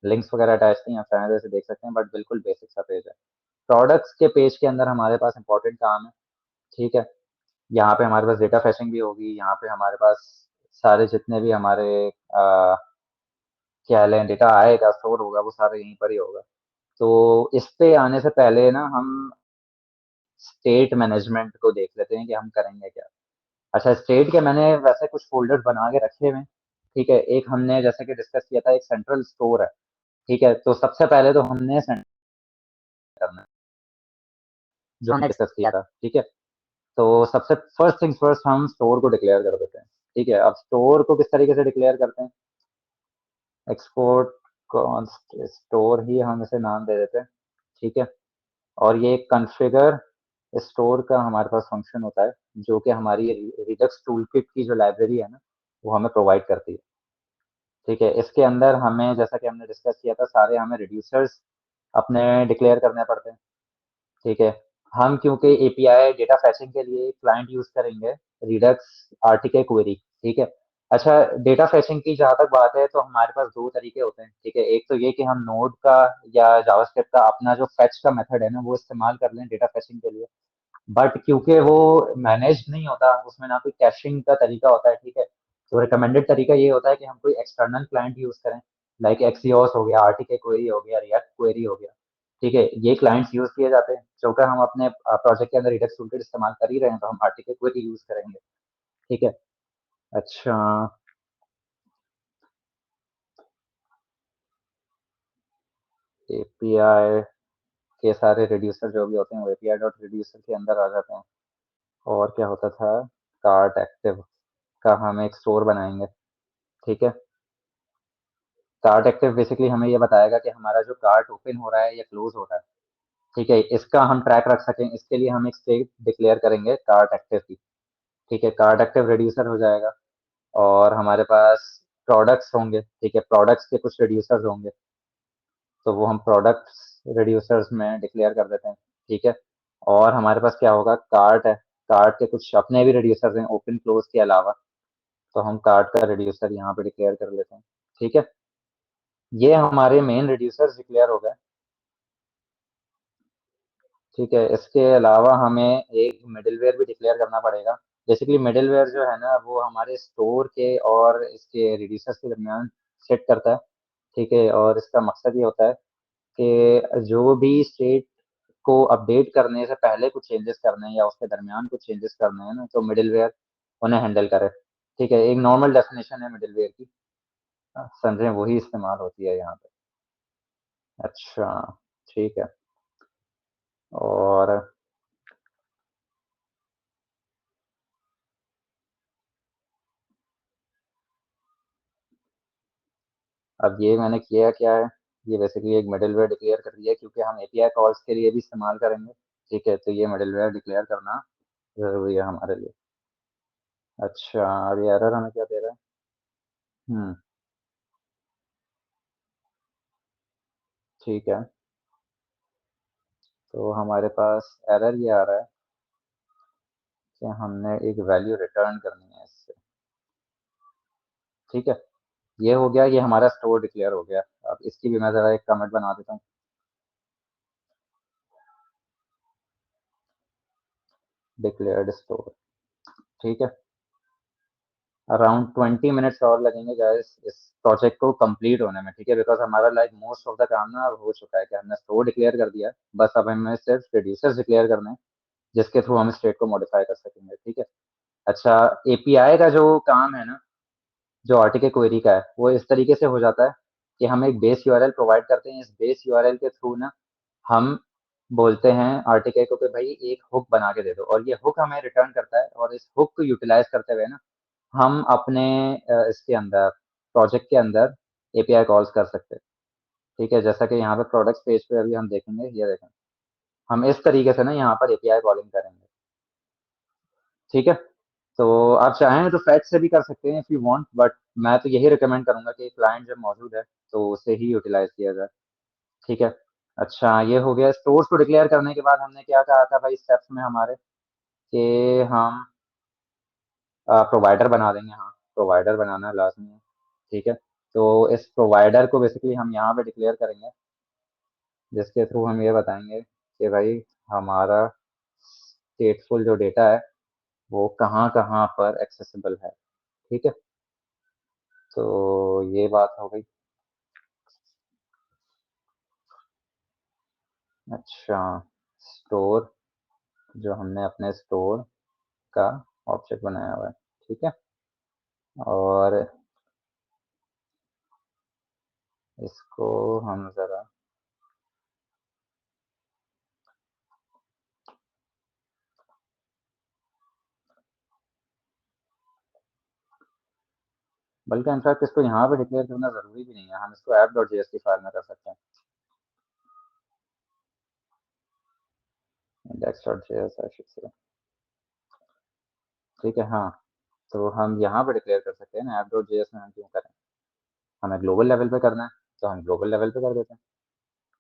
लिंक्स वगैरह अटैच थी, आप चाहें तो इसे देख सकते हैं, बट बिल्कुल बेसिक सा पेज है। प्रोडक्ट्स के पेज के अंदर हमारे पास इंपॉर्टेंट काम है, ठीक है? यहाँ पे हमारे पास डेटा फेचिंग भी होगी, यहाँ पे हमारे पास सारे जितने भी हमारे क्या लें डेटा आएगा, स्टोर होगा, वो सारा यहीं पर ही होगा। तो इस पे आने से पहले ना हम स्टेट मैनेजमेंट को देख लेते हैं कि हम करेंगे क्या। अच्छा, स्टेट के मैंने वैसे कुछ फ़ोल्डर्स बना के रखे हुए हैं, ठीक है? एक हमने जैसे कि डिस्कस किया था, एक सेंट्रल स्टोर है, ठीक है? तो सबसे पहले तो हमने सेंटर करना है, जो हमने डिस्कस किया था, ठीक है? तो सबसे फर्स्ट थिंग्स फर्स्ट, हम स्टोर को डिक्लेयर कर देते हैं, ठीक है? अब स्टोर को किस तरीके से डिक्लेयर करते हैं? एक्सपोर्ट कॉन्स्ट स्टोर ही हम इसे नाम दे देते हैं, ठीक है? और ये कॉन्फ़िगर स्टोर का हमारे पास फंक्शन होता है, जो कि हमारी रिडक्स टूलकिट की जो लाइब्रेरी है ना, वो हमें प्रोवाइड करती है, ठीक है? इसके अंदर हमें, जैसा कि हमने डिस्कस किया था, सारे हमें रिड्यूसर्स अपने डिक्लेयर करने पड़ते हैं, ठीक है? हम क्योंकि एपीआई डेटा फेचिंग के लिए क्लाइंट यूज़ करेंगे रिडक्स आरटीके क्वेरी, ठीक है? अच्छा, डेटा फेचिंग की जहाँ तक बात है, तो हमारे पास 2 तरीके होते हैं, ठीक है? एक तो ये कि हम नोड का या जावास्क्रिप्ट का अपना जो फेच का मेथड है ना, वो इस्तेमाल कर लें डेटा फेचिंग के लिए। बट क्योंकि वो मैनेज नहीं होता, उसमें ना कोई कैशिंग का तरीका होता है, ठीक है? तो रिकमेंडेड तरीका ये होता है कि हम कोई एक्सटर्नल क्लाइंट यूज़ करें, लाइक एक्सियोस हो गया, आरटीके क्वेरी हो गया, रिएक्ट क्वेरी हो गया, ठीक है? ये क्लाइंट्स यूज़ किए जाते हैं, चूँकि हम अपने प्रोजेक्ट के अंदर रिडक्स टूलकिट इस्तेमाल कर ही रहे हैं, तो हम आरटीके क्वेरी यूज़ करेंगे, ठीक है? अच्छा, एपीआई के सारे रिड्यूसर जो भी होते हैं, वो एपीआई डॉट रिड्यूसर के अंदर आ जाते हैं। और क्या होता था? कार्ट एक्टिव का हम एक स्टोर बनाएँगे, ठीक है? कार्ट एक्टिव बेसिकली हमें ये बताएगा कि हमारा जो कार्ट ओपन हो रहा है या क्लोज हो रहा है। ठीक है, इसका हम ट्रैक रख सकें इसके लिए हम एक स्टेट डिक्लेयर करेंगे कार्ट एक्टिव की। ठीक है, कार्ट एक्टिव रिड्यूसर हो जाएगा और हमारे पास प्रोडक्ट्स होंगे। ठीक है, प्रोडक्ट्स के कुछ रिड्यूसर्स होंगे, तो वो हम प्रोडक्ट्स रिड्यूसर्स में डिक्लेयर कर देते हैं। ठीक है, और हमारे पास क्या होगा, कार्ट है, कार्ट के कुछ अपने भी रिड्यूसर्स हैं ओपन क्लोज के अलावा, तो हम कार्ट का रिड्यूसर यहाँ पे डिक्लेयर कर लेते हैं। ठीक है, ये हमारे मेन रिड्यूसर्स डिक्लेयर हो गए। ठीक है, इसके अलावा हमें एक मिडलवेयर भी डिक्लेयर करना पड़ेगा। बेसिकली मिडलवेयर जो है ना, वो हमारे स्टोर के और इसके रिड्यूसर्स के दरमियान सेट करता है। ठीक है, और इसका मकसद ये होता है कि जो भी स्टेट को अपडेट करने से पहले कुछ चेंजेस करने हैं या उसके दरमियान कुछ चेंजेस करने हैं ना, तो मिडलवेयर उन्हें हैंडल करे। ठीक है, एक नॉर्मल डेफिनेशन है मिडलवेयर की, समझें, वही इस्तेमाल होती है यहाँ पे। अच्छा, ठीक है। और अब ये मैंने किया क्या है, ये बेसिकली एक मिडलवेयर डिक्लेयर कर दिया है, क्योंकि हम एपीआई कॉल्स के लिए भी इस्तेमाल करेंगे। ठीक है, तो ये मिडलवेयर डिक्लेयर करना जरूरी है हमारे लिए। अच्छा, अब ये एरर हमें क्या दे रहा है? हम्म, ठीक है, तो हमारे पास एरर ये आ रहा है कि हमने एक वैल्यू रिटर्न करनी है इससे। ठीक है, ये हो गया, ये हमारा स्टोर डिक्लेयर हो गया। अब इसकी भी मैं ज़रा एक कमेंट बना देता हूँ। Declared store. ठीक है, अराउंड 20 मिनट्स और लगेंगे गाइस इस प्रोजेक्ट को कंप्लीट होने में। ठीक है, बिकॉज हमारा लाइक मोस्ट ऑफ द काम ना अब हो चुका है कि हमने स्टोर डिक्लेयर कर दिया है, बस अब हमें सिर्फ रिड्यूसर्स डिक्लेयर करने हैं जिसके थ्रू हम स्टेट को मॉडिफाई कर सकेंगे। ठीक है, अच्छा, एपीआई का जो काम है ना, जो आरटीके क्वेरी का है, वो इस तरीके से हो जाता है कि हम एक बेस यूआरएल प्रोवाइड करते हैं। इस बेस यूआरएल के थ्रू ना हम बोलते हैं आरटीके को कि भाई एक हुक बना के दे दो, और ये हुक हमें रिटर्न करता है, और इस हुक को यूटिलाइज करते हुए ना हम अपने इसके अंदर, प्रोजेक्ट के अंदर एपीआई कॉल्स कर सकते हैं। ठीक है, जैसा कि यहाँ पे प्रोडक्ट्स पेज पे अभी हम देखेंगे, ये देखें, हम इस तरीके से ना यहाँ पर एपीआई कॉलिंग करेंगे। ठीक है, तो आप चाहें तो फैच से भी कर सकते हैं इफ यू वांट, बट मैं तो यही रिकमेंड करूंगा कि क्लाइंट जब मौजूद है तो उसे ही यूटिलाइज किया जाए। ठीक है, अच्छा, ये हो गया स्टोर्स को डिक्लेयर करने के बाद। हमने क्या कहा था भाई स्टेप्स में हमारे, कि हम प्रोवाइडर बना देंगे। हाँ, प्रोवाइडर बनाना लाजमी है। ठीक है, तो इस प्रोवाइडर को बेसिकली हम यहाँ पे डिक्लेयर करेंगे, जिसके थ्रू हम ये बताएंगे कि भाई हमारा स्टेटफुल जो डेटा है वो कहाँ कहाँ पर एक्सेसिबल है। ठीक है, तो ये बात हो गई। अच्छा, स्टोर, जो हमने अपने स्टोर का ऑब्जेक्ट बनाया हुआ है। ठीक है, और इसको हम ज़रा, बल्कि इनफैक्ट इसको यहाँ पे डिक्लेयर करना ज़रूरी भी नहीं है, हम इसको ऐप डॉट जेएस की फाइल में कर सकते हैं। इंडेक्स डॉट जेएस से। ठीक है, हाँ, तो हम यहाँ पे डिक्लेयर कर सकते हैं ना, ऐप डॉट जेएस में हम क्यों करें, हमें ग्लोबल लेवल पे करना है, तो हम ग्लोबल लेवल पे कर देते हैं।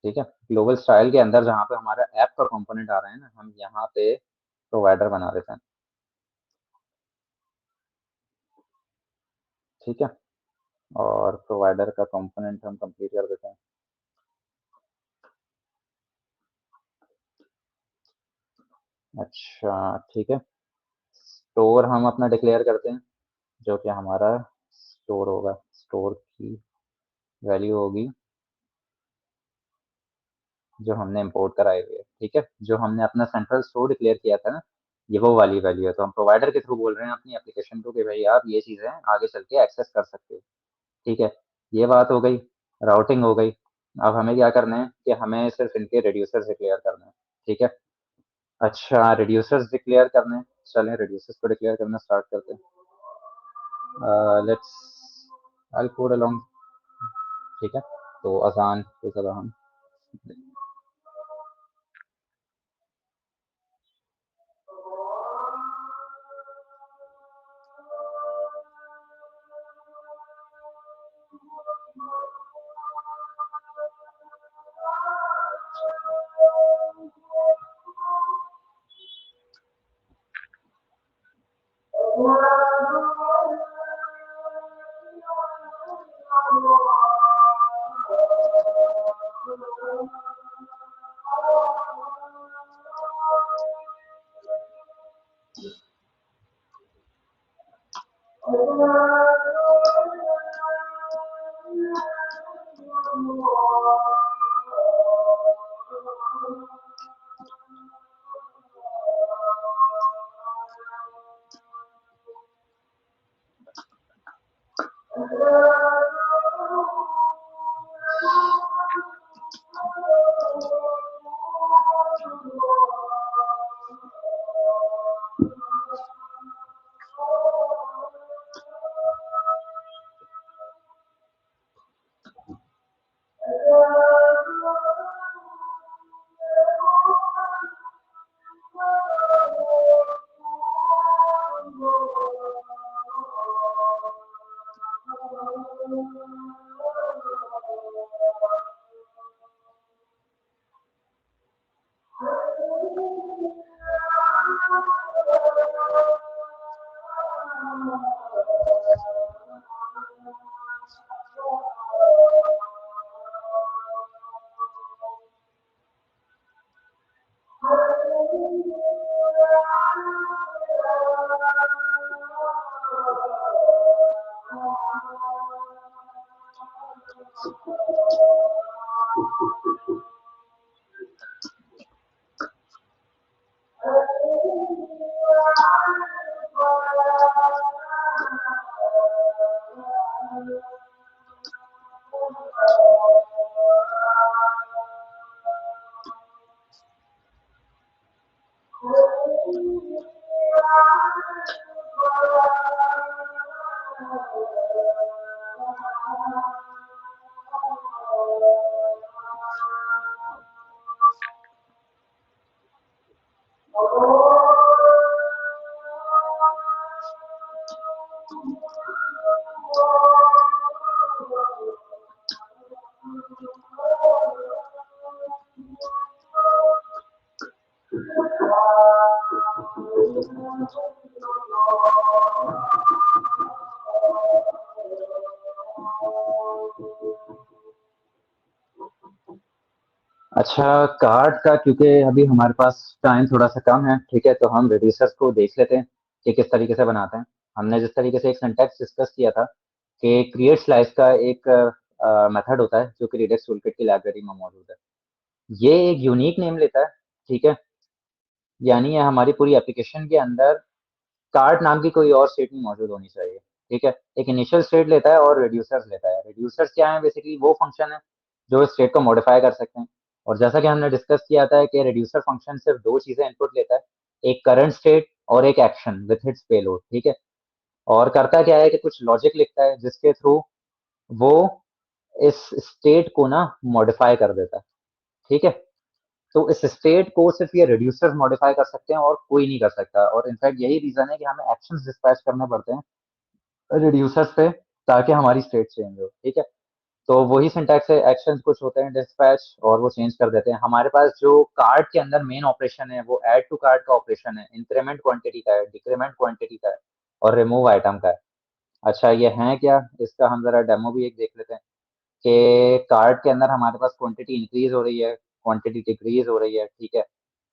ठीक है, ग्लोबल स्टाइल के अंदर जहाँ पे हमारा ऐप का कंपोनेंट आ रहा है ना, हम यहाँ पे प्रोवाइडर बना देते हैं। ठीक है, और प्रोवाइडर का कंपोनेंट हम कंप्लीट कर देते हैं। अच्छा, ठीक है, स्टोर हम अपना डिक्लेयर करते हैं, जो कि हमारा स्टोर होगा। स्टोर की वैल्यू होगी जो हमने इंपोर्ट कराई हुई है। ठीक है, जो हमने अपना सेंट्रल स्टोर डिक्लेयर किया था ना, ये वो वाली वैल्यू है। तो हम प्रोवाइडर के थ्रू बोल रहे हैं अपनी एप्लीकेशन को कि भाई आप ये चीज़ें आगे चल के एक्सेस कर सकते हो। ठीक है, ये बात हो गई, राउटिंग हो गई। अब हमें क्या करना है कि हमें सिर्फ इनके रिड्यूसर्स डिक्लेयर करना है। ठीक है, अच्छा, रिड्यूसर्स डिक्लेयर करने हैं। चलें रिड्यूसर्स को डिक्लेयर करना स्टार्ट करते हैं। Let's, I code along. ठीक है, तो आसान तो ज़रा हम अच्छा, कार्ड का क्योंकि अभी हमारे पास टाइम थोड़ा-सा कम है, ठीक है? तो हम रिड्यूसर्स को देख लेते हैं कि किस तरीके से बनाते हैं। हमने जिस तरीके से एक सिंटैक्स डिस्कस किया था कि क्रिएट स्लाइस का एक मेथड होता है जो कि रिडक्स टूलकिट की लाइब्रेरी में मौजूद है। ये एक यूनिक नेम लेता है, ठीक है? यानी ये हमारी पूरी एप्लीकेशन के अंदर कार्ड नाम की कोई और स्टेट नहीं मौजूद होनी चाहिए, ठीक है? एक इनिशियल स्टेट लेता है और रिड्यूसर्स लेता है। रिड्यूसर्स क्या है? बेसिकली वो फंक्शन है जो स्टेट को मॉडिफाई कर सकते हैं। और जैसा कि हमने डिस्कस किया था कि रिड्यूसर फंक्शन सिर्फ दो चीजें इनपुट लेता है, एक करंट स्टेट और एक एक्शन विथ इट्स पेलोड, ठीक है? और करता क्या है कि कुछ लॉजिक लिखता है जिसके थ्रू वो इस स्टेट को ना मॉडिफाई कर देता है, ठीक है? तो इस स्टेट को सिर्फ ये रिड्यूसर्स मॉडिफाई कर सकते हैं और कोई नहीं कर सकता। और इनफैक्ट यही रीजन है कि हमें एक्शंस डिस्पैच करने पड़ते हैं रिड्यूसर्स पे ताकि हमारी स्टेट चेंज हो, ठीक है? तो वही सिंटैक्स है, एक्शंस कुछ होते हैं डिस्पैच और वो चेंज कर देते हैं। हमारे पास जो कार्ड के अंदर मेन ऑपरेशन है वो ऐड टू कार्ड का ऑपरेशन है, इंक्रीमेंट क्वांटिटी का है, डिक्रीमेंट क्वांटिटी का है और रिमूव आइटम का है। अच्छा, ये है क्या? इसका हम जरा डेमो भी एक देख लेते हैं कि कार्ड के अंदर हमारे पास क्वांटिटी इंक्रीज हो रही है, क्वांटिटी डिक्रीज हो रही है, ठीक है?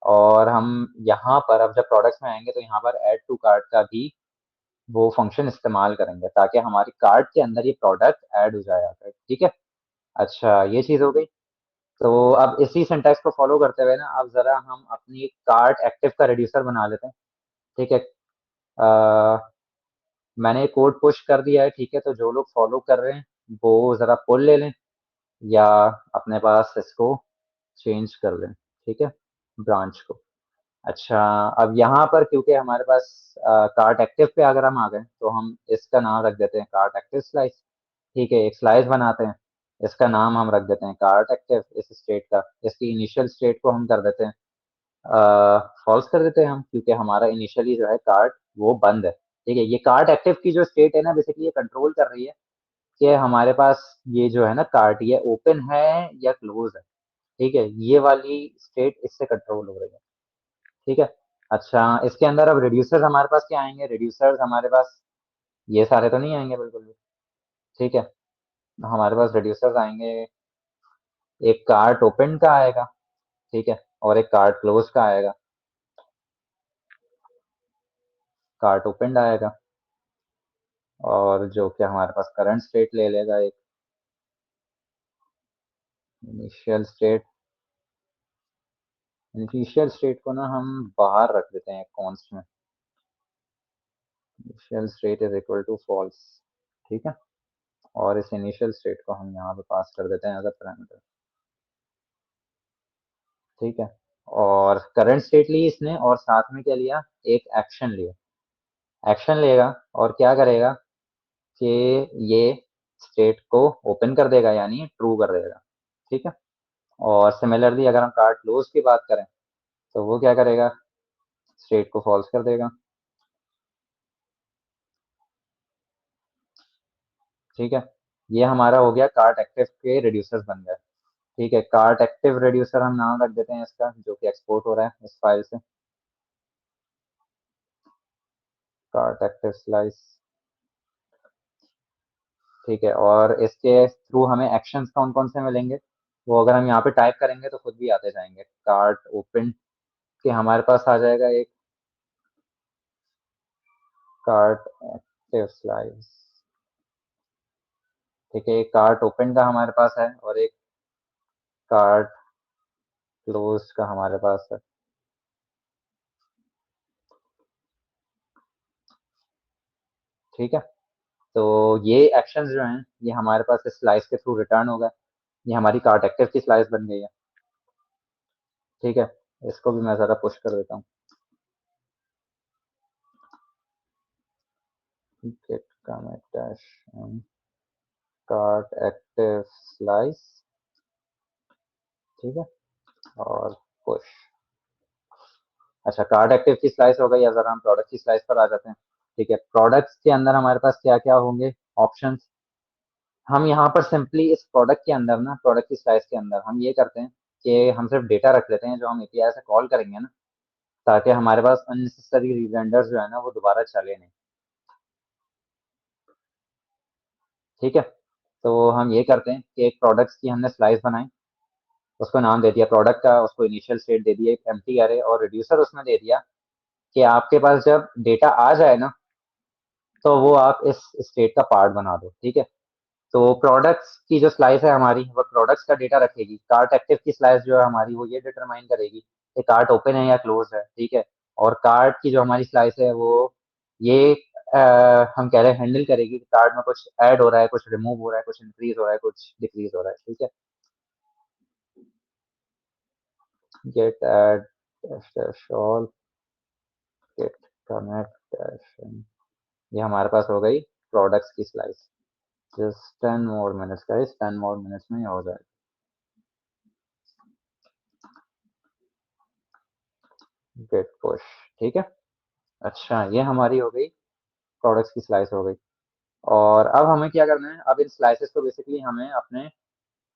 और हम यहाँ पर अब जब प्रोडक्ट्स में आएंगे तो यहाँ पर ऐड टू कार्ट का भी वो फंक्शन इस्तेमाल करेंगे ताकि हमारी कार्ट के अंदर ये प्रोडक्ट ऐड हो जाए आकर, ठीक है? अच्छा, ये चीज हो गई। तो अब इसी सिंटैक्स को फॉलो करते हुए ना अब जरा हम अपनी कार्ट एक्टिव का रिड्यूसर बना लेते हैं, ठीक है? मैंने कोड पुश कर दिया है, ठीक है? तो जो लोग फॉलो कर रहे हैं वो जरा पुल ले लें या अपने पास इसको चेंज कर लें, ठीक है? ब्रांच को। अच्छा, अब यहाँ पर क्योंकि हमारे पास कार्ट एक्टिव पे अगर हम आ गए तो हम इसका नाम रख देते हैं कार्ट एक्टिव स्लाइस, ठीक है? एक स्लाइस बनाते हैं इसका नाम हम रख देते हैं कार्ट एक्टिव, इस स्टेट का। इसकी इनिशियल स्टेट को हम कर देते हैं फॉल्स कर देते हैं हम, क्योंकि हमारा इनिशियली जो है कार्ट वो बंद है। ठीक है, ये कार्ट एक्टिव की जो स्टेट है ना, बेसिकली ये कंट्रोल कर रही है कि हमारे पास ये जो है ना कार्ट, ये ओपन है या क्लोज है। ठीक है, ये वाली स्टेट इससे कंट्रोल हो रही है। ठीक है। अच्छा, इसके अंदर अब रिड्यूसर्स हमारे पास क्या आएंगे? रिड्यूसर्स हमारे पास ये सारे तो नहीं आएंगे बिल्कुल भी। ठीक है, हमारे पास रिड्यूसर्स आएंगे, एक कार्ट ओपन का आएगा, ठीक है, और एक कार्ट क्लोज का आएगा। कार्ट ओपन आएगा, और जो कि हमारे पास करंट स्टेट ले लेगा एक इनिशियल स्टेट। इनिशियल स्टेट को ना हम बाहर रख देते हैं कॉन्स्ट में। Initial state is equal to false. ठीक है, और इस इनिशियल स्टेट को हम यहाँ पे पास कर देते हैं एज अ पैरामीटर। ठीक है, और करंट स्टेट ली इसने, और साथ में क्या लिया? एक एक्शन लिया। एक्शन लेगा और क्या करेगा कि ये स्टेट को ओपन कर देगा, यानी ट्रू कर देगा। ठीक है, और सिमिलरली अगर हम कार्ड क्लोज की बात करें तो वो क्या करेगा? स्टेट को फॉल्स कर देगा। ठीक है, ये हमारा हो गया कार्ट एक्टिव के रिड्यूसर्स बन गए। ठीक है, कार्ट एक्टिव रिड्यूसर हम नाम रख देते हैं इसका, जो कि एक्सपोर्ट हो रहा है इस फाइल से। Cart active slice. ठीक है, और इसके थ्रू हमें एक्शंस कौन कौन से मिलेंगे, वो अगर हम यहाँ पे टाइप करेंगे तो खुद भी आते जाएंगे। कार्ट ओपन के हमारे पास आ जाएगा एक कार्ट एक्टिव स्लाइस। ठीक है, एक कार्ट ओपन का हमारे पास है और एक कार्ट क्लोज का हमारे पास है। ठीक है, तो ये एक्शंस जो हैं ये हमारे पास इस स्लाइस के थ्रू रिटर्न होगा। ये हमारी कार्ट एक्टिव की स्लाइस बन गई है। ठीक है, इसको भी मैं ज़रा पुश कर देता हूँ। Git commit dash cart active slice. ठीक है, और पुश। अच्छा, कार्ट एक्टिव की स्लाइस हो गई, या जरा हम प्रोडक्ट की स्लाइस पर आ जाते हैं। ठीक है, प्रोडक्ट्स के अंदर हमारे पास क्या क्या होंगे ऑप्शंस? हम यहाँ पर सिंपली इस प्रोडक्ट के अंदर ना, प्रोडक्ट की स्लाइस के अंदर हम ये करते हैं कि हम सिर्फ डेटा रख लेते हैं जो हम एपीआई से कॉल करेंगे ना, ताकि हमारे पास अननेसेसरी रिवेंडर्स जो है ना वो दोबारा चले नहीं। ठीक है, तो हम ये करते हैं कि एक प्रोडक्ट्स की हमने स्लाइस बनाई, उसको नाम दे दिया प्रोडक्ट का, उसको इनिशियल स्टेट दे दिया एक एम्प्टी अरे, और रिड्यूसर उसमें दे दिया कि आपके पास जब डेटा आ जाए ना, तो वो आप इस स्टेट का पार्ट बना दो। ठीक है, तो प्रोडक्ट्स की जो स्लाइस है हमारी, वो प्रोडक्ट्स का डेटा रखेगी। कार्ट एक्टिव की स्लाइस जो है हमारी, वो ये डिटरमाइन करेगी कि कार्ट ओपन है या क्लोज है। ठीक है, और कार्ट की जो हमारी स्लाइस है वो ये हम कह रहे हैं हैंडल करेगी कि कार्ट में कुछ ऐड हो रहा है, कुछ रिमूव हो रहा है, कुछ इंक्रीज हो रहा है, कुछ डिक्रीज हो रहा है। ठीक है, git add dash all, git connect dash, ये हमारे पास हो गई प्रोडक्ट्स की slice. Just 10 more minutes guys, 10 more minutes में ये हो जाएगा। Git push. ठीक है, अच्छा ये हमारी हो गई, प्रोडक्ट्स की स्लाइस हो गई। और अब हमें क्या करना है? अब इन स्लाइसेस को बेसिकली हमें अपने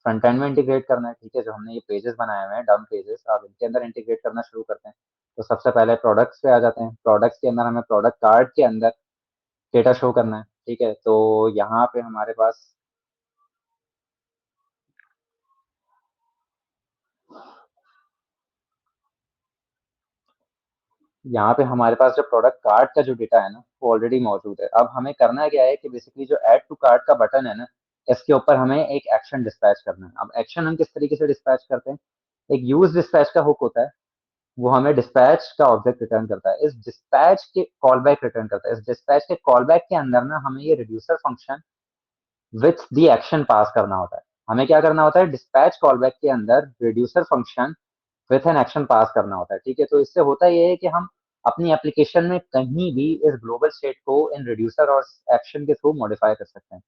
फ्रंट एंड में इंटीग्रेट करना है। ठीक है, जो हमने ये पेजेस बनाए हुए हैं डम पेजेस, अब इनके अंदर इंटीग्रेट करना शुरू करते हैं। तो सबसे पहले प्रोडक्ट्स पे आ जाते हैं। प्रोडक्ट्स के अंदर हमें प्रोडक्ट कार्ड के अंदर डेटा शो करना है। ठीक है, तो यहाँ पे हमारे पास, यहाँ पे हमारे पास जो प्रोडक्ट कार्ड का जो डेटा है ना वो ऑलरेडी मौजूद है। अब हमें करना क्या है कि बेसिकली जो ऐड टू कार्ट का बटन है ना, इसके ऊपर हमें एक एक्शन डिस्पैच करना है। अब एक्शन हम किस तरीके से डिस्पैच करते हैं? एक यूज डिस्पैच का हुक होता है, वो हमें डिस्पैच का ऑब्जेक्ट रिटर्न करता है, इस डिस्पैच के कॉल बैक रिटर्न करता है। इस डिस्पैच के कॉल बैक के अंदर ना हमें ये reducer function with the action pass करना होता है। हमें क्या करना होता है? डिस्पैच कॉल बैक के अंदर reducer function with an action pass करना होता है। ठीक है, तो इससे होता ये है कि हम अपनी एप्लीकेशन में कहीं भी इस ग्लोबल स्टेट को इन रिड्यूसर और एक्शन के थ्रू मॉडिफाई कर सकते हैं।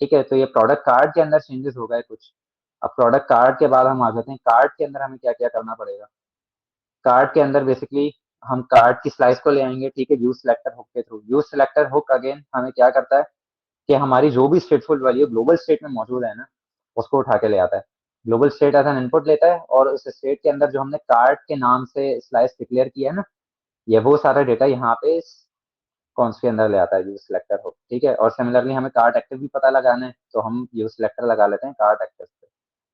ठीक है, तो ये प्रोडक्ट कार्ड के अंदर चेंजेस हो गए कुछ। अब प्रोडक्ट कार्ड के बाद हम आ जाते हैं कार्ड के अंदर हमें क्या-क्या करना पड़ेगा। कार्ड के अंदर बेसिकली हम कार्ड की स्लाइस को ले आएँगे, ठीक है, यूज़ सिलेक्टर हुक के through. Use selector hook again हमें क्या करता है कि हमारी जो भी स्टेटफुल वैल्यू ग्लोबल स्टेट में मौजूद है ना, उसको उठा के ले आता है। Global state as an input लेता है और उस स्टेट के अंदर जो हमने कार्ड के नाम से स्लाइस डिक्लेयर किया है ना, ये वो सारा डेटा यहाँ पे इस कॉन्स के अंदर ले आता है यूज़ सिलेक्टर हुक, ठीक है? और सिमिलरली हमें कार्ड एक्टिव भी पता लगाना है, तो हम यूज़ सिलेक्टर लगा लेते हैं कार्ड एक्टिव पे।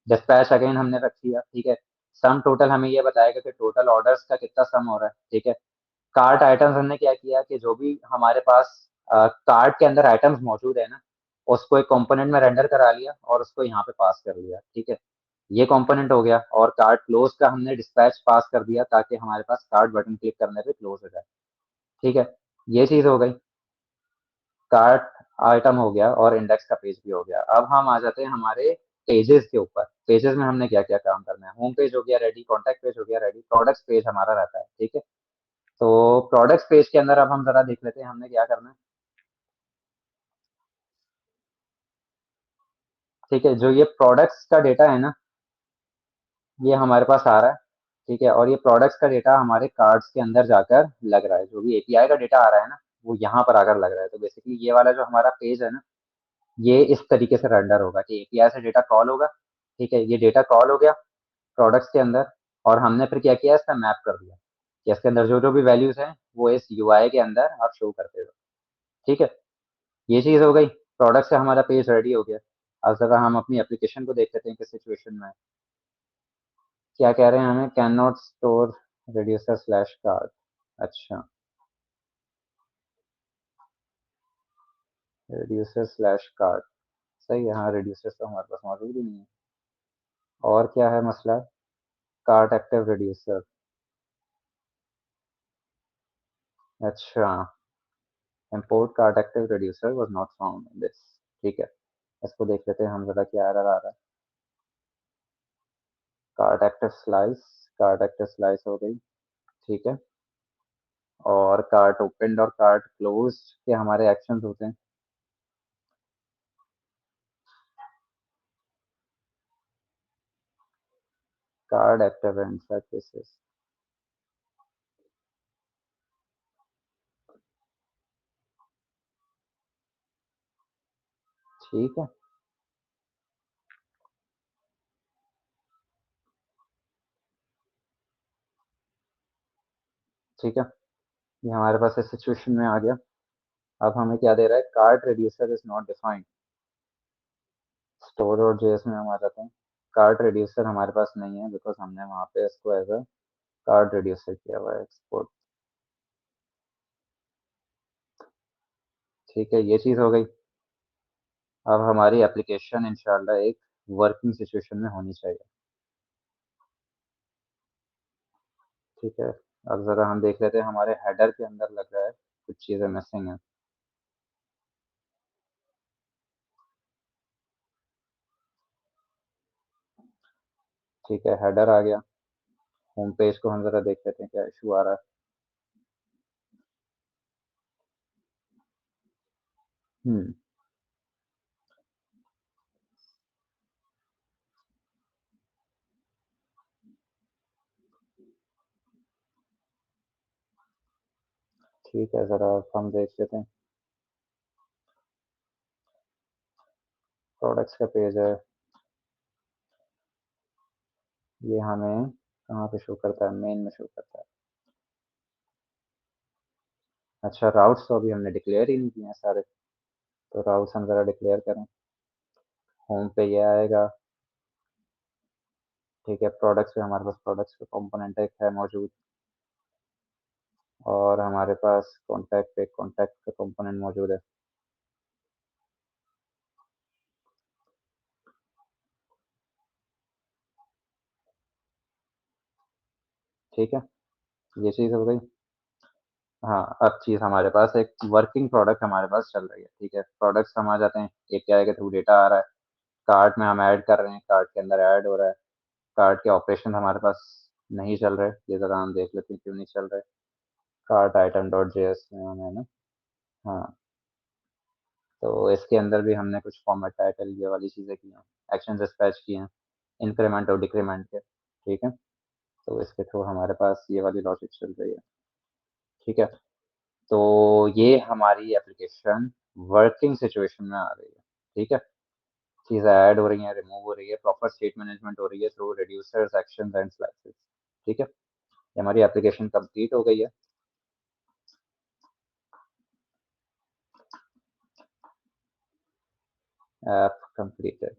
डिस्पैच अगेन हमने रख लिया, ठीक है? सम टोटल हमें ये बताएगा कि टोटल ऑर्डर्स का कितना सम हो रहा है, ठीक है? कार्ट आइटम्स हमने क्या किया कि जो भी हमारे पास कार्ट के अंदर आइटम्स मौजूद है ना, उसको एक कंपोनेंट में रेंडर करा लिया और उसको यहाँ पे पास कर लिया, ठीक है? ये कंपोनेंट हो गया और कार्ट क्लोज का हमने डिस्पैच पास कर दिया ताकि हमारे पास कार्ट बटन क्लिक करने पे क्लोज हो जाए, ठीक है? ये चीज़ हो गई। कार्ट आइटम हो गया और इंडेक्स का पेज भी हो गया। अब हम आ जाते हैं हमारे पेजेस के ऊपर। पेजेस में हमने क्या-क्या काम करना है। होम पेज हो गया रेडी, कॉन्टैक्ट पेज हो गया रेडी, प्रोडक्ट्स पेज हमारा रहता है, ठीक है? तो प्रोडक्ट्स पेज के अंदर अब हम ज़रा देख लेते हैं हमने क्या करना है। ठीक है, जो ये प्रोडक्ट्स का डेटा है ना, ये हमारे पास आ रहा है, ठीक है? और ये प्रोडक्ट्स का डेटा हमारे कार्ड्स के अंदर जाकर लग रहा है। जो भी एपीआई का डेटा आ रहा है ना, वो यहाँ पर आकर लग रहा है। तो बेसिकली ये वाला जो हमारा पेज है ना, ये इस तरीके से रेंडर होगा कि एपीआई से डेटा कॉल होगा, ठीक है? ये डेटा कॉल हो गया प्रोडक्ट्स के अंदर और हमने फिर क्या किया इसका मैप कर दिया कि इसके अंदर जो-जो भी वैल्यूज़ हैं, वो इस यूआई के अंदर आप शो करते हो, ठीक है? ये चीज़ हो गई, प्रोडक्ट से हमारा पेज रेडी हो गया। अब ज़रा हम अपनी एप्लीकेशन को देख लेते हैं किस सिचुएशन में है। क्या कह रहे हैं हमें can not store reducer slash card. अच्छा, रिड्यूसर स्लैश कार्ड सही है, हाँ, रिड्यूसर्स तो हमारे पास मौजूद ही नहीं है। और क्या है मसला? Cart active reducer. अच्छा, import cart active reducer was not found in this. ठीक है, इसको देख लेते हैं हम ज़रा क्या एरर आ रहा है। कार्ट एक्टिव स्लाइस हो गई, ठीक है। और कार्ट ओपन्ड और कार्ट क्लोज़्ड के हमारे एक्शंस होते हैं। कार्ड एक्टिव है इन सच केसेस। ठीक है, ठीक है। ये हमारे पास इस सिचुएशन में आ गया। अब हमें क्या दे रहा है? Cart reducer is not defined. Store और जेएस में हम आ जाते हैं। कार्ट रिड्यूसर हमारे पास नहीं है बिकॉज़ हमने वहाँ पे इसको एज़ अ कार्ट रिड्यूसर किया हुआ है एक्सपोर्ट। ठीक है, ये चीज़ हो गई। अब हमारी एप्लीकेशन इंशाल्लाह एक वर्किंग सिचुएशन में होनी चाहिए। ठीक है, अब ज़रा हम देख लेते हैं हमारे हेडर के अंदर लग रहा है कुछ चीज़ें मिसिंग हैं। ठीक है, हेडर आ गया। होम पेज को हम ज़रा देख लेते हैं क्या इश्यू आ रहा है। हुँ, ठीक है, ज़रा हम देख लेते हैं। प्रोडक्ट्स का पेज है, ये हमें कहाँ पे शो करता है? मेन में शो करता है। अच्छा, राउट्स तो अभी हमने डिक्लेयर ही नहीं किए हैं सारे, तो राउट्स हम ज़रा डिक्लेयर करें। होम पे ये आएगा, ठीक है, प्रोडक्ट्स पे हमारे पास प्रोडक्ट्स का कंपोनेंट एक है मौजूद और हमारे पास कॉन्टैक्ट पे कॉन्टैक्ट का कंपोनेंट मौजूद है। ठीक है, ये चीज़ हो गई। हाँ, अब चीज़ हमारे पास एक वर्किंग प्रोडक्ट हमारे पास चल रही है, ठीक है। प्रोडक्ट्स हम आ जाते हैं, एपीआई के थ्रू डेटा आ रहा है, कार्ट में हम ऐड कर रहे हैं, कार्ट के अंदर ऐड हो रहा है, कार्ट के ऑपरेशन हमारे पास नहीं चल रहे, ये ज़रा हम देख लेते हैं क्यों नहीं चल रहे। कार्ट आइटम डॉट जेएस में हम है ना, हाँ, तो इसके अंदर भी हमने कुछ फॉर्मेट टाइटल ये वाली चीज़ें की हैं, एक्शन डिस्पैच किए हैं, इंक्रीमेंट और डिक्रीमेंट के, ठीक है? तो इसके थ्रू हमारे पास ये वाली लॉजिक चल रही है, ठीक है? तो ये हमारी एप्लीकेशन वर्किंग सिचुएशन में आ रही है, ठीक है? चीज़ें ऐड हो रही हैं, रिमूव हो रही है, प्रॉपर स्टेट मैनेजमेंट हो रही है through reducers, actions and slices, ठीक है? ये हमारी एप्लीकेशन कंप्लीट हो गई है। ऐप कंप्लीटेड,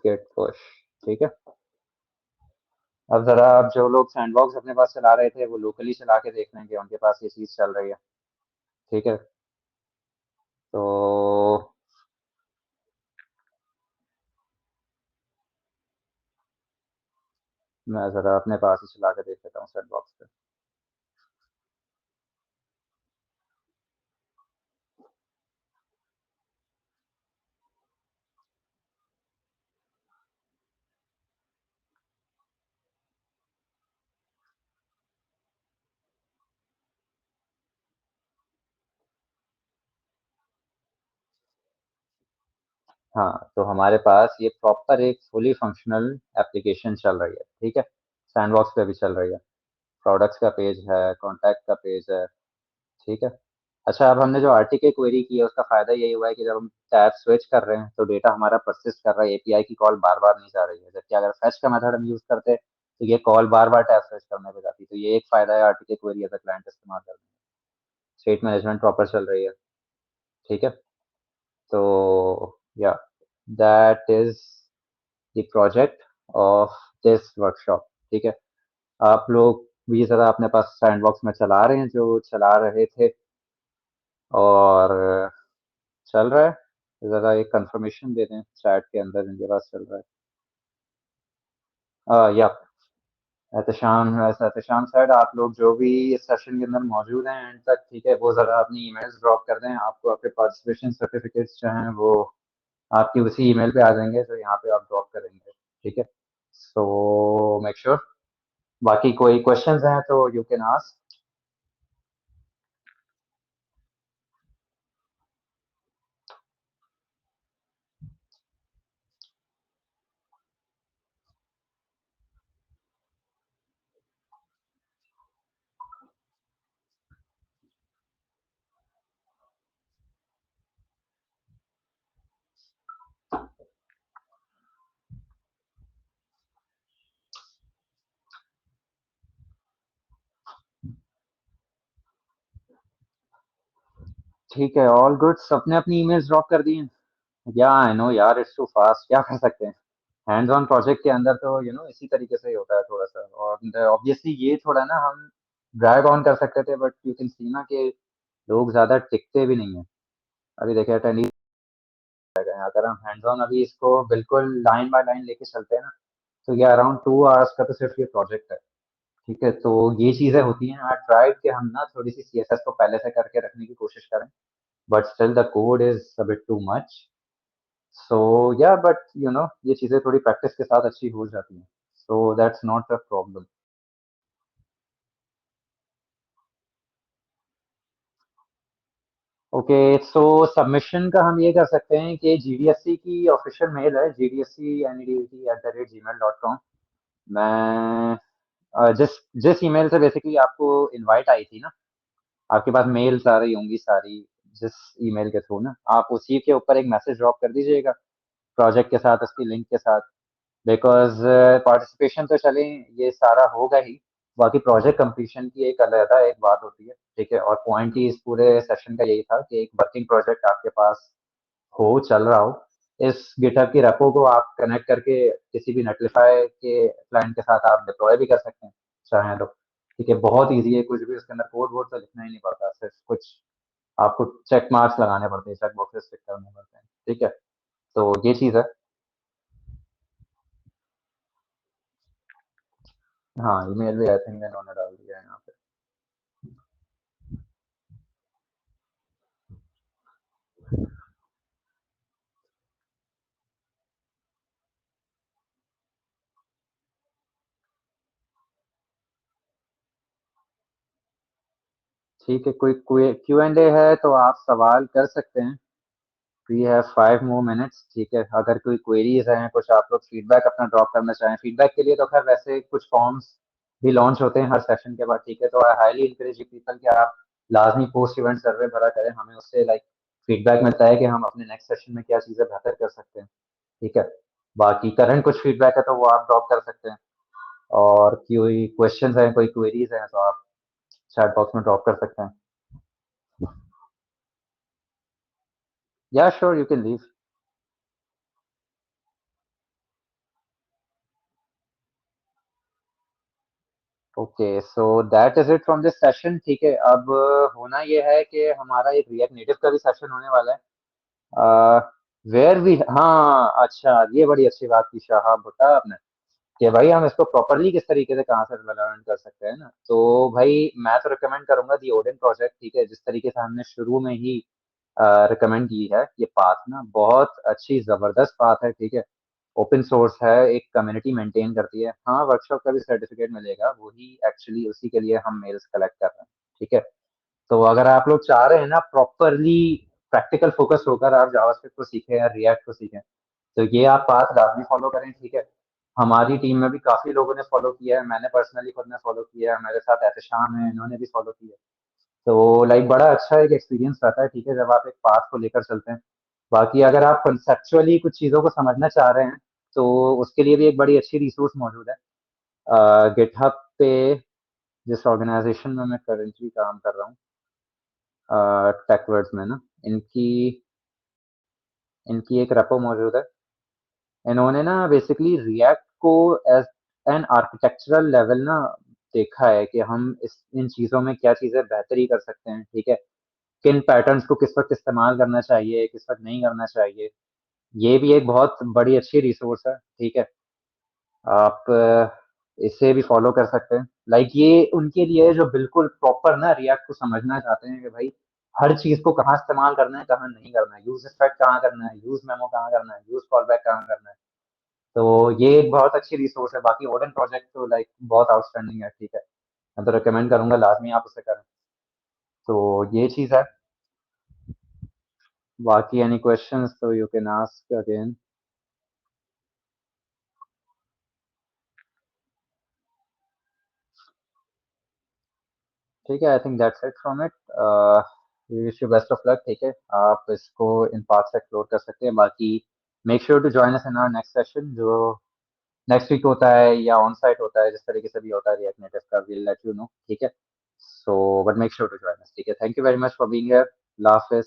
गेट पुश, ठीक है? अब ज़रा आप जो लोग सैंडबॉक्स अपने पास चला रहे थे, वो लोकली चला के देख लें कि उनके पास ये चीज़ चल रही है, ठीक है? तो मैं ज़रा अपने पास ही चला के देख लेता हूँ सैंडबॉक्स पे। हाँ, तो हमारे पास ये प्रॉपर एक फुली फंक्शनल एप्लीकेशन चल रही है, ठीक है? सैंडबॉक्स पे भी चल रही है। प्रोडक्ट्स का पेज है, कॉन्टैक्ट का पेज है, ठीक है? अच्छा, अब हमने जो आरटीके क्वेरी की है, उसका फ़ायदा यही हुआ है कि जब हम टैब स्विच कर रहे हैं, तो डेटा हमारा परसिस्ट कर रहा है, एपीआई की कॉल बार-बार नहीं जा रही है। जबकि अगर फेच का मेथड हम यूज़ करते, तो ये कॉल बार-बार टैब स्विच करने पे जाती। तो ये एक फ़ायदा है RTK query as a client इस्तेमाल करने का। स्टेट मैनेजमेंट प्रॉपर चल रही है, ठीक है? तो या that is the project of this workshop, ठीक है? आप लोग भी ज़रा अपने पास सैंडबॉक्स में चला रहे हैं, जो चला रहे थे, और चल रहा है? ज़रा एक कंफर्मेशन दे दें चैट के अंदर जिनके पास चल रहा है। या एहतशाम सैड, आप लोग जो भी इस सेशन के अंदर मौजूद हैं एंड तक, ठीक है, वो ज़रा अपनी ईमेल्स ड्रॉप कर दें। आपको आपके पार्टिसिपेशन सर्टिफिकेट्स जो हैं वो आपकी उसी ईमेल पे आ जाएंगे, तो यहाँ पे आप ड्रॉप करेंगे, ठीक है? So make sure. बाकी कोई क्वेश्चंस हैं तो यू कैन आस्क। ठीक है, ऑल गुड। सबने अपनी ईमेल्स ड्रॉप कर दी हैं? या आई नो यार, इट्स टू फास्ट, क्या कर सकते हैं? हैंड्स ऑन प्रोजेक्ट के अंदर तो इसी तरीके से ही होता है थोड़ा सा। और ऑब्वियसली ये थोड़ा ना हम ड्रैग ऑन कर सकते थे, बट यू कैन सी ना कि लोग ज़्यादा टिकते भी नहीं है। अभी देखिए अटेंडी, अगर हम हैंड्स ऑन अभी इसको बिल्कुल लाइन बाय लाइन लेके चलते हैं ना, तो ये अराउंड 2 आवर्स का तो सिर्फ ये प्रोजेक्ट है, ठीक है? तो ये चीज़ें होती हैं। आई ट्राइड कि हम ना थोड़ी सी सीएसएस को पहले से करके रखने की कोशिश करें, but still the code is a bit too much. So या बट ये चीज़ें थोड़ी प्रैक्टिस के साथ अच्छी हो जाती हैं, so that's not a problem. Okay, so submission का हम ये कर सकते हैं कि जीडीएससी की ऑफिशियल मेल है, gdsc@gmail.com। मैं जिस जिस ईमेल से बेसिकली आपको इनवाइट आई थी ना, आपके पास मेल्स आ रही होंगी सारी, जिस ईमेल के थ्रू ना, आप उसी के ऊपर एक मैसेज ड्रॉप कर दीजिएगा प्रोजेक्ट के साथ, उसकी लिंक के साथ। बिकॉज पार्टिसिपेशन तो चलें, ये सारा होगा ही, बाकी प्रोजेक्ट कंप्लीशन की एक अलग एक बात होती है, ठीक है? और पॉइंट ही इस पूरे सेशन का यही था कि एक वर्किंग प्रोजेक्ट आपके पास हो, चल रहा हो। इस गिटहब की रेपो को आप कनेक्ट करके किसी भी नेटलिफाई के क्लाइंट के साथ आप डिप्लॉय भी कर सकते हैं, चाहें तो, ठीक है? बहुत ईजी है, कुछ भी उसके अंदर कोड वोड तो लिखना ही नहीं पड़ता, सिर्फ कुछ आपको चेक मार्क्स लगाने पड़ते हैं, चेक बॉक्सेस टिक करने पड़ते हैं, ठीक है? तो ये चीज़ है। हाँ, ईमेल भी आई थिंक इन्होंने डाल दिया है यहाँ पे। ठीक है, कोई Q&A है तो आप सवाल कर सकते हैं। We have 5 more minutes। ठीक है, अगर कोई क्वेरीज हैं, कुछ आप लोग फीडबैक अपना ड्रॉप करना चाहें, फीडबैक के लिए तो खैर वैसे कुछ फॉर्म्स भी लॉन्च होते हैं हर सेशन के बाद। ठीक है, तो I highly encourage you people कि आप लाजमी पोस्ट इवेंट सर्वे भरा करें, हमें उससे लाइक फीडबैक मिलता है कि हम अपने नेक्स्ट सेशन में क्या चीज़ें बेहतर कर सकते हैं। ठीक है, बाकी करंट कुछ फीडबैक है तो वो आप ड्रॉप कर सकते हैं, और कोई क्वेश्चंस हैं, कोई क्वेरीज हैं तो आप चैट बॉक्स में ड्रॉप कर सकते हैं। या sure, you can leave. Okay, so that is it from this session. ठीक है, अब होना ये है कि हमारा एक रिएक्ट नेटिव का भी सेशन होने वाला है, वेयर वी, हाँ अच्छा, ये बड़ी अच्छी बात की शाह बताया आपने कि भाई हम इसको प्रॉपरली किस तरीके से कहाँ से डेवलपमेंट कर सकते हैं ना। तो भाई मैं तो रिकमेंड करूंगा दी ओडेन प्रोजेक्ट। ठीक है, जिस तरीके से हमने शुरू में ही रिकमेंड की है, ये पाथ ना बहुत अच्छी जबरदस्त पाथ है। ठीक है, ओपन सोर्स है, एक कम्युनिटी मेंटेन करती है। हाँ, वर्कशॉप का भी सर्टिफिकेट मिलेगा, वही एक्चुअली उसी के लिए हम मेल्स कलेक्ट कर रहे हैं। ठीक है, तो अगर आप लोग चाह रहे हैं ना प्रॉपरली प्रैक्टिकल फोकस होकर आप जावास्क्रिप्ट को सीखें या रिएक्ट को सीखें, तो ये आप पाथ लाजमी फॉलो करें। ठीक है, हमारी टीम में भी काफी लोगों ने फॉलो किया है, मैंने पर्सनली खुद ने फॉलो किया है, मेरे साथ एहतशाम है, इन्होंने भी फॉलो किया है। तो लाइक बड़ा अच्छा एक एक्सपीरियंस रहता है। ठीक है, जब आप एक पाथ को लेकर चलते हैं। बाकी अगर आप कंसेप्चुअली कुछ चीज़ों को समझना चाह रहे हैं तो उसके लिए भी एक बड़ी अच्छी रिसोर्स मौजूद है गिटहब पे, जिस ऑर्गेनाइजेशन में मैं करेंटली काम कर रहा हूँ, टेकवर्ड्स में ना, इनकी इनकी एक रेपो मौजूद है। इन्होंने ना बेसिकली रिएक्ट को एज एन आर्किटेक्चरल लेवल ना देखा है कि हम इस इन चीज़ों में क्या चीज़ें बेहतरी कर सकते हैं। ठीक है, किन पैटर्न्स को किस वक्त इस्तेमाल करना चाहिए, किस वक्त नहीं करना चाहिए, ये भी एक बहुत बड़ी अच्छी रिसोर्स है। ठीक है, आप इसे भी फॉलो कर सकते हैं। लाइक ये उनके लिए है जो बिल्कुल प्रॉपर ना रिएक्ट को समझना चाहते हैं कि भाई हर चीज को कहाँ इस्तेमाल करना है, कहाँ नहीं करना है, यूज इफेक्ट कहाँ करना है, यूज मेमो कहाँ करना है, यूज कॉल बैक कहाँ करना है। तो ये एक बहुत अच्छी रिसोर्स है। बाकी ओडन प्रोजेक्ट तो लाइक बहुत आउटस्टैंडिंग है। ठीक है, मैं तो रिकमेंड करूंगा लाजमी आप उसे करें। तो ये चीज है। बाकी एनी क्वेश्चंस तो यू कैन आस्क अगेन। ठीक है, I think that's it from it. Wish you best of luck. ठीक है, आप इसको इन पार्ट से एक्सप्लोर कर सकते हैं। बाकी make sure to join us in our next session, जो नेक्स्ट वीक होता है या ऑन साइट होता है, जिस तरीके से भी होता है रिएक्ट नेटिव का, विल लेट यू नो। ठीक है, so but make sure to join us. ठीक है, thank you very much for being here. अल्लाह हाफिज।